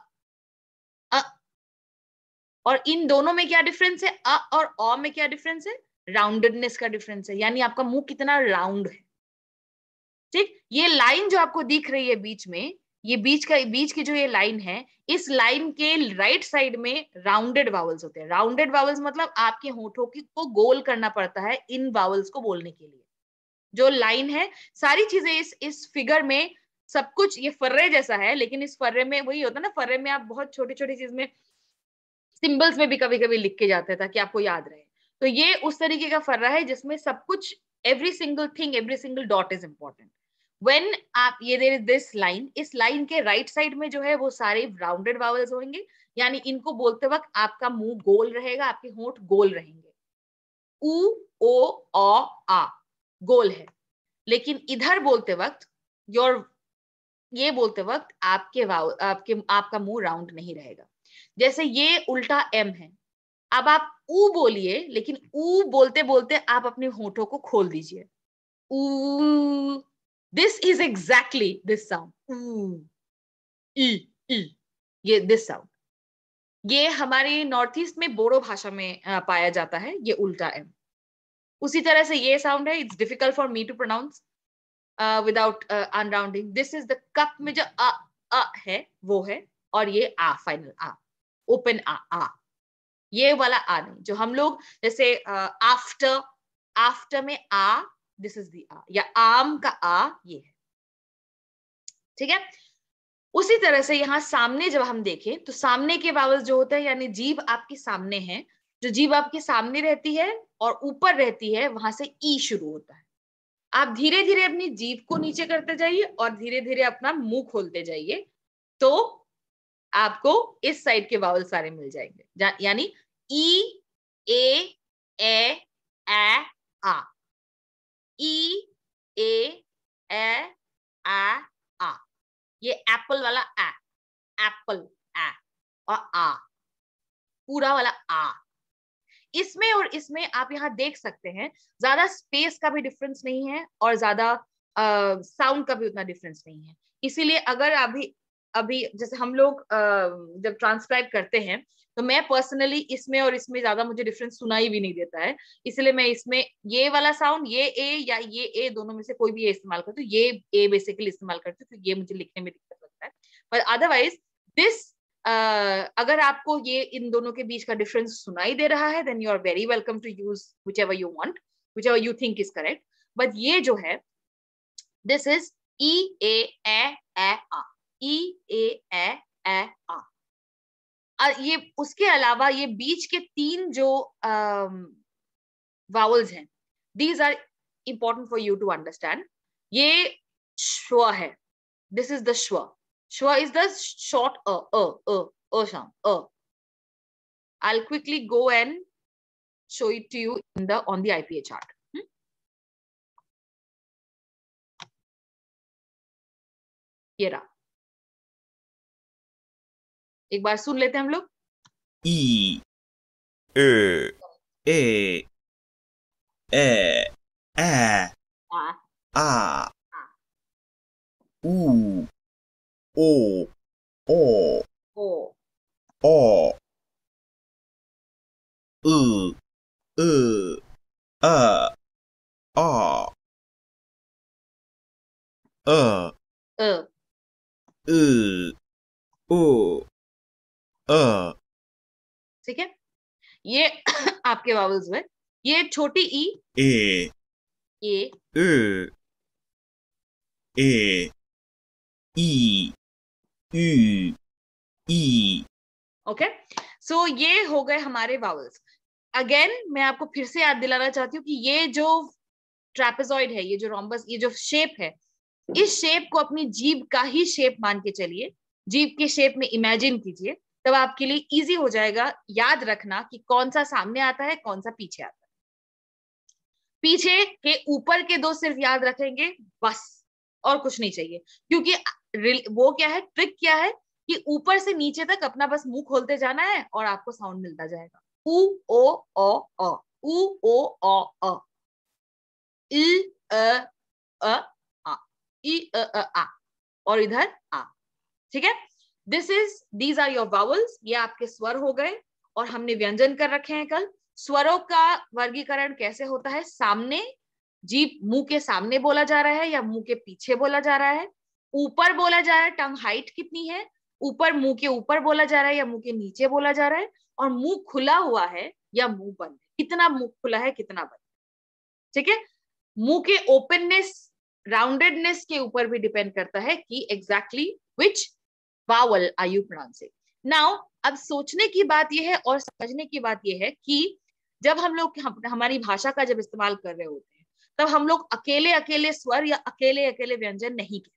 और इन दोनों में क्या डिफरेंस है, अ और औ में क्या डिफरेंस है? राउंडेडनेस का डिफरेंस है, यानी आपका मुंह कितना राउंड है, ठीक। ये लाइन जो आपको दिख रही है बीच में, ये बीच की जो ये लाइन है, इस लाइन के राइट साइड में राउंडेड वावल्स होते हैं। राउंडेड वावल्स मतलब आपके होठों को गोल करना पड़ता है इन वावल्स को बोलने के लिए। जो लाइन है, सारी चीजें इस फिगर में सब कुछ ये फर्रे जैसा है, लेकिन इस फर्रे में वही होता है ना, फर्रे में आप बहुत छोटी छोटी चीज में सिंबल्स में भी कभी कभी लिख के जाते हैं ताकि आपको याद रहे। तो ये उस तरीके का फर्रा है जिसमें सब कुछ, every single thing, every single dot is important. When आप ये देयर इज दिस लाइन, इस लाइन के राइट साइड में जो है वो सारे राउंडेड वावल्स होंगे, यानी इनको बोलते वक्त आपका मुंह गोल रहेगा, आपके होंठ गोल रहेंगे। ऊ, ओ, आ गोल है, लेकिन इधर बोलते वक्त ये बोलते वक्त आपका मुंह राउंड नहीं रहेगा। जैसे ये उल्टा एम है, अब आप ऊ बोलिए, लेकिन ऊ बोलते बोलते आप अपने होठों को खोल दीजिए। ऊ, this is exactly this sound, ऊ, ई, ये दिस साउंड। ये हमारे नॉर्थ ईस्ट में बोडो भाषा में पाया जाता है, ये उल्टा एम। उसी तरह से ये साउंड है, it's difficult for me to pronounce without unrounding. This is the cup में जो अ है वो है, और ये आ फाइनल आ, ओपन आ, ये वाला आ नहीं, जो हम लोग जैसे आफ्टर में आ, दिस इज द आ, या आम का आ ये है, ठीक है। उसी तरह से यहाँ सामने जब हम देखें तो सामने के वावल्स जो होते हैं, यानी जीभ आपके सामने है, जो जीभ आपके सामने रहती है और ऊपर रहती है, वहां से ई शुरू होता है। आप धीरे धीरे अपनी जीभ को नीचे करते जाइए और धीरे धीरे अपना मुंह खोलते जाइए, तो आपको इस साइड के वावल सारे मिल जाएंगे, यानी ई, ए आ, ई, ए आ, ये एप्पल वाला आ, एप्पल आ, और आ पूरा वाला आ। इसमें और इसमें आप यहाँ देख सकते हैं ज्यादा स्पेस का भी डिफरेंस नहीं है और ज्यादा साउंड का भी उतना डिफरेंस नहीं है। इसीलिए अगर अभी जैसे हम लोग जब ट्रांसक्राइब करते हैं, तो मैं पर्सनली इसमें और इसमें ज्यादा मुझे डिफरेंस सुनाई भी नहीं देता है, इसलिए मैं इसमें ये वाला साउंड, ये ए या ये ए, दोनों में से कोई भी ए इस्तेमाल करती हूँ। ये ए बेसिकली इस्तेमाल करती हूँ क्योंकि ये मुझे लिखने में दिक्कत लगता है, पर अदरवाइज दिस अगर आपको ये इन दोनों के बीच का डिफरेंस सुनाई दे रहा है, then you are very welcome to use whichever you want, whichever you think is correct. But ये जो है, दिस इज ई, ए आ, ई, ए आ। ये उसके अलावा ये बीच के तीन जो वावल्स हैं, these are important for you to understand. ये श्व है, this is the schwa. Shwa is the short sound. I'll quickly go and show it to you on the IPA chart. ये रहा, एक बार सुन लेते हैं हम लोग। ई, ए, आ, ऊ, ओ, ठीक है, ये आपके वावल्स में। ये छोटी ई, ए, ई, ई। ओके, सो ये हो गए हमारे वावल्स। अगेन मैं आपको फिर से याद दिलाना चाहती हूँ कि ये जो ट्रैपेजॉइड है, ये जो रोम्बस, ये जो शेप है, इस शेप को अपनी जीभ का ही शेप मान के चलिए, जीभ के शेप में इमेजिन कीजिए, तब आपके लिए इजी हो जाएगा याद रखना कि कौन सा सामने आता है, कौन सा पीछे आता है। पीछे के ऊपर के दो सिर्फ याद रखेंगे बस, और कुछ नहीं चाहिए, क्योंकि वो क्या है, ट्रिक क्या है कि ऊपर से नीचे तक अपना बस मुंह खोलते जाना है और आपको साउंड मिलता जाएगा। उ, ओ, अ, उ, ओ, अ, इ, आ, इ, आ, और इधर आ, ठीक है। दीज आर योर वावल्स, ये आपके स्वर हो गए, और हमने व्यंजन कर रखे हैं कल। स्वरों का वर्गीकरण कैसे होता है, सामने, जीभ मुंह के सामने बोला जा रहा है या मुंह के पीछे बोला जा रहा है, ऊपर बोला जा रहा है, टंग हाइट कितनी है, ऊपर मुंह के ऊपर बोला जा रहा है या मुंह के नीचे बोला जा रहा है, और मुंह खुला हुआ है या मुंह बंद है, कितना मुंह खुला है कितना बंद, ठीक है। मुंह के ओपननेस, राउंडेडनेस के ऊपर भी डिपेंड करता है कि exactly which vowel are you pronouncing. Now अब सोचने की बात यह है और समझने की बात यह है कि जब हम लोग हमारी भाषा का जब इस्तेमाल कर रहे होते हैं, तब हम लोग अकेले अकेले स्वर या अकेले अकेले व्यंजन नहीं कहते,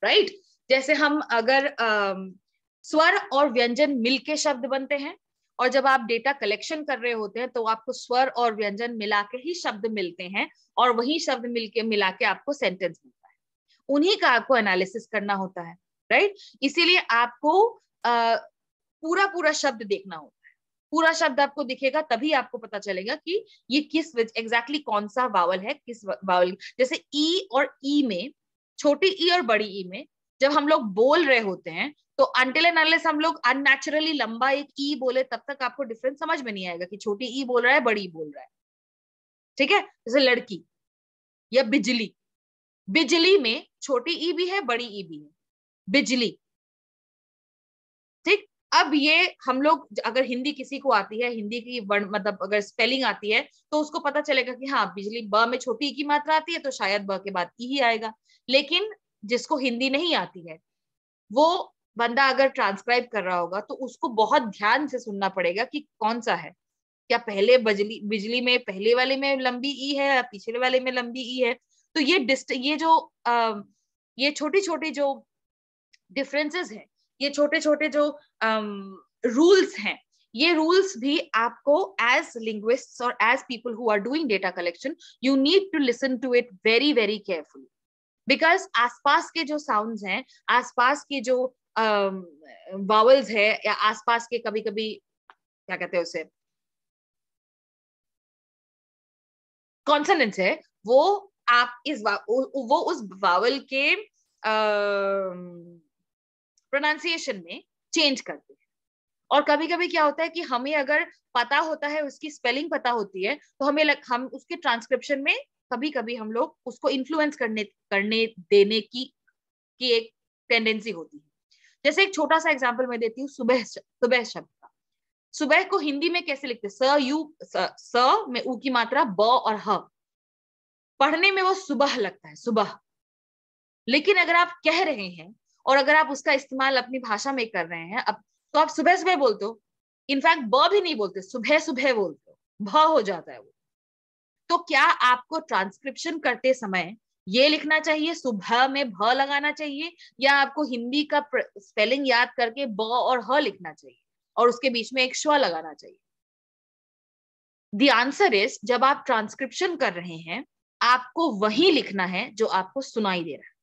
राइट। जैसे हम अगर स्वर और व्यंजन मिलके शब्द बनते हैं, और जब आप डेटा कलेक्शन कर रहे होते हैं तो आपको स्वर और व्यंजन मिला के ही शब्द मिलते हैं, और वही शब्द मिला के आपको सेंटेंस मिलता है। उन्हीं का आपको एनालिसिस करना होता है, राइट। इसीलिए आपको पूरा पूरा शब्द देखना होता है। पूरा शब्द आपको दिखेगा तभी आपको पता चलेगा कि ये किस एग्जैक्टली कौन सा वावल है, किस वावल। जैसे ई और ई में, छोटी ई और बड़ी ई में जब हम लोग बोल रहे होते हैं तो अनटिल एंड अनलेस हम लोग अननेचुरली लंबा एक ई बोले तब तक आपको डिफरेंस समझ में नहीं आएगा कि छोटी ई बोल रहा है बड़ी बोल रहा है, ठीक है। जैसे लड़की या बिजली, बिजली में छोटी ई भी है बड़ी ई भी है, बिजली, ठीक। अब ये हम लोग अगर हिंदी किसी को आती है, हिंदी की मतलब अगर स्पेलिंग आती है तो उसको पता चलेगा कि हाँ बिजली ब में छोटी ई की मात्रा आती है तो शायद ब के बाद ई ही आएगा। लेकिन जिसको हिंदी नहीं आती है वो बंदा अगर ट्रांसक्राइब कर रहा होगा तो उसको बहुत ध्यान से सुनना पड़ेगा कि कौन सा है, क्या पहले बिजली में पहले वाले में लंबी ई है या पिछले वाले में लंबी ई है। तो ये छोटी छोटी जो डिफरेंसेस हैं, ये छोटे छोटे जो रूल्स हैं, ये रूल्स भी आपको एज लिंग्विस्ट्स और as people who are doing data collection you need to listen to it very very carefully, because आसपास के जो साउंड्स हैं, आसपास के जो वावल्स है या आसपास के कभी कभी क्या कहते हैं उसे कॉन्सोनेंट्स है, वो आप वो उस वावल के प्रोनाउंसिएशन में चेंज करते हैं। और कभी कभी क्या होता है कि हमें अगर पता होता है, उसकी स्पेलिंग पता होती है, तो हम उसके ट्रांसक्रिप्शन में कभी कभी हम लोग उसको इन्फ्लुएंस करने देने की एक टेंडेंसी होती है। जैसे एक छोटा सा एग्जांपल मैं देती हूँ, सुबह शब्द का। सुबह को हिंदी में कैसे लिखते हैं? स में ऊ की मात्रा ब और ह, पढ़ने में वो सुबह लगता है, सुबह। लेकिन अगर आप कह रहे हैं और अगर आप उसका इस्तेमाल अपनी भाषा में कर रहे हैं, अब तो आप सुबह सुबह बोलते हो, इनफैक्ट ब भी नहीं बोलते, सुबह सुबह बोलते हो, भ हो जाता है वो। तो क्या आपको ट्रांसक्रिप्शन करते समय ये लिखना चाहिए, सुबह में भ लगाना चाहिए, या आपको हिंदी का स्पेलिंग याद करके ब और ह लिखना चाहिए और उसके बीच में एक श्व लगाना चाहिए? द आंसर इज, जब आप ट्रांसक्रिप्शन कर रहे हैं आपको वही लिखना है जो आपको सुनाई दे रहा है।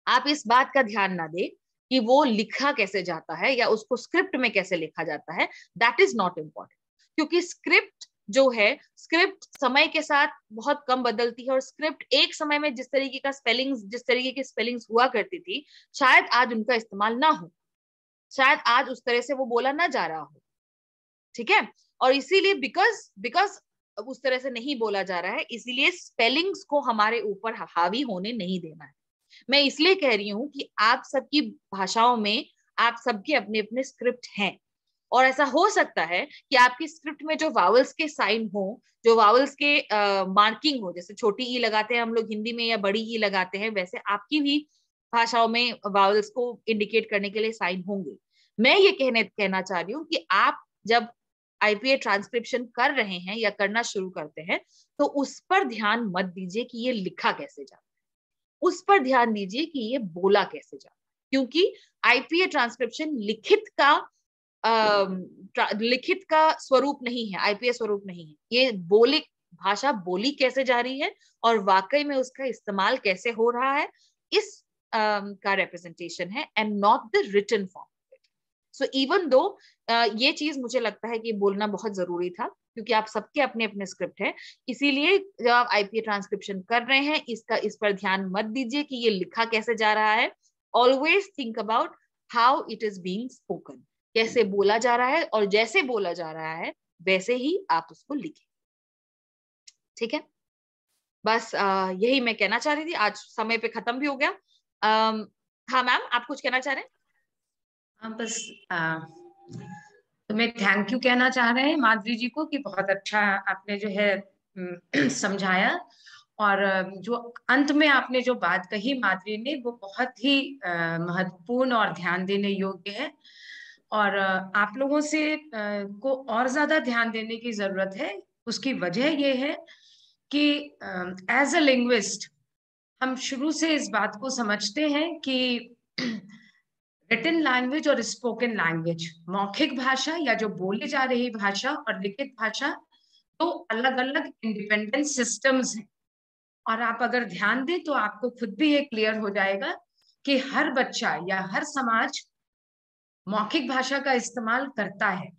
आप इस बात का ध्यान ना दें कि वो लिखा कैसे जाता है या उसको स्क्रिप्ट में कैसे लिखा जाता है, दैट इज नॉट इम्पॉर्टेंट। क्योंकि स्क्रिप्ट जो है, स्क्रिप्ट समय के साथ बहुत कम बदलती है, और स्क्रिप्ट एक समय में जिस तरीके की स्पेलिंग्स हुआ करती थी, शायद आज उनका इस्तेमाल ना हो, शायद आज उस तरह से वो बोला ना जा रहा हो, ठीक है। और इसीलिए बिकॉज उस तरह से नहीं बोला जा रहा है, इसीलिए स्पेलिंग्स को हमारे ऊपर हावी होने नहीं देना है। मैं इसलिए कह रही हूँ कि आप सबकी भाषाओं में आप सबके अपने अपने स्क्रिप्ट हैं, और ऐसा हो सकता है कि आपकी स्क्रिप्ट में जो वावल्स के साइन हो, जो वावल्स के मार्किंग हो, जैसे छोटी ई लगाते हैं हम लोग हिंदी में या बड़ी ई लगाते हैं, वैसे आपकी भी भाषाओं में वावल्स को इंडिकेट करने के लिए साइन होंगे। मैं ये कहना चाह रही हूँ कि आप जब आईपीए ट्रांसक्रिप्शन कर रहे हैं या करना शुरू करते हैं तो उस पर ध्यान मत दीजिए कि ये लिखा कैसे जाता है, उस पर ध्यान दीजिए कि ये बोला कैसे जाता है। क्योंकि आईपीए ट्रांसक्रिप्शन लिखित का स्वरूप नहीं है, आईपीए स्वरूप नहीं है। ये भाषा बोली कैसे जा रही है और वाकई में उसका इस्तेमाल कैसे हो रहा है, इस का रिप्रेजेंटेशन है, and not the written form. So even though ये चीज मुझे लगता है कि बोलना बहुत जरूरी था, क्योंकि आप सबके अपने अपने स्क्रिप्ट है। इसीलिए जब आप आईपीए ट्रांसक्रिप्शन कर रहे हैं, इस पर ध्यान मत दीजिए कि ये लिखा कैसे जा रहा है। Always think about how it is being spoken, कैसे बोला जा रहा है, और जैसे बोला जा रहा है वैसे ही आप उसको लिखें, ठीक है। बस यही मैं कहना चाह रही थी। आज समय पे खत्म भी हो गया। हाँ मैम, आप कुछ कहना चाह रहे हैं? हाँ, बस तो मैं थैंक यू कहना चाह रहे हैं माधुरी जी को कि बहुत अच्छा आपने जो है समझाया, और जो अंत में आपने जो बात कही माधुरी ने, वो बहुत ही महत्वपूर्ण और ध्यान देने योग्य है। और आप लोगों से को और ज्यादा ध्यान देने की जरूरत है। उसकी वजह ये है कि एज अ लिंग्विस्ट हम शुरू से इस बात को समझते हैं कि रिटन लैंग्वेज और स्पोकन लैंग्वेज, मौखिक भाषा या जो बोली जा रही भाषा और लिखित भाषा, तो अलग अलग इंडिपेंडेंट सिस्टम्स हैं। और आप अगर ध्यान दें तो आपको खुद भी ये क्लियर हो जाएगा कि हर बच्चा या हर समाज मौखिक भाषा का इस्तेमाल करता है।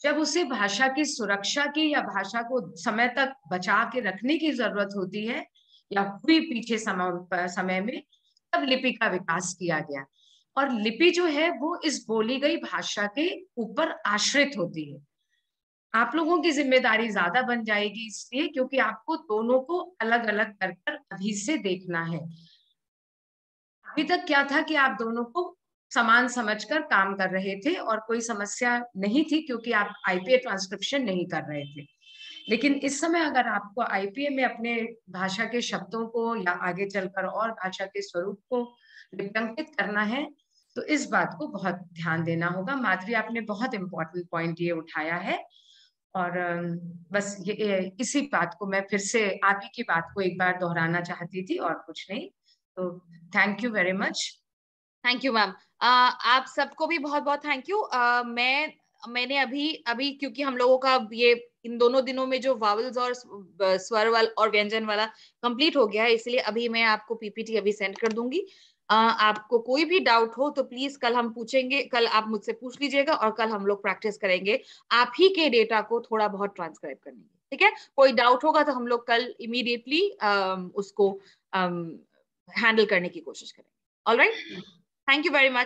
जब उसे भाषा की सुरक्षा की या भाषा को समय तक बचा के रखने की जरूरत होती है या हुई पीछे समय में, तब लिपि का विकास किया गया। और लिपि जो है वो इस बोली गई भाषा के ऊपर आश्रित होती है। आप लोगों की जिम्मेदारी ज्यादा बन जाएगी इसलिए क्योंकि आपको दोनों को अलग अलग कर कर अभी से देखना है। अभी तक क्या था कि आप दोनों को समान समझकर काम कर रहे थे और कोई समस्या नहीं थी क्योंकि आप आईपीए ट्रांसक्रिप्शन नहीं कर रहे थे। लेकिन इस समय अगर आपको आईपीए में अपने भाषा के शब्दों को या आगे चलकर और भाषा के स्वरूप को लिप्यंकित करना है तो इस बात को बहुत ध्यान देना होगा। माधुरी, आपने बहुत इंपॉर्टेंट पॉइंट ये उठाया है और बस ये इसी बात को मैं फिर से आप ही की बात को एक बार दोहराना चाहती थी और कुछ नहीं। तो thank you very much. Thank you ma'am. आप सबको भी बहुत बहुत थैंक यू। मैंने अभी क्योंकि हम लोगों का ये इन दोनों दिनों में जो वावल्स और स्वर वाला और व्यंजन वाला कंप्लीट हो गया है, इसलिए अभी मैं आपको पीपीटी अभी सेंड कर दूंगी। आपको कोई भी डाउट हो तो प्लीज कल हम पूछेंगे, कल आप मुझसे पूछ लीजिएगा और कल हम लोग प्रैक्टिस करेंगे आप ही के डेटा को थोड़ा बहुत ट्रांसक्राइब करने की। ठीक है, कोई डाउट होगा तो हम लोग कल इमीडिएटली उसको हैंडल करने की कोशिश करेंगे। Alright, thank you very much.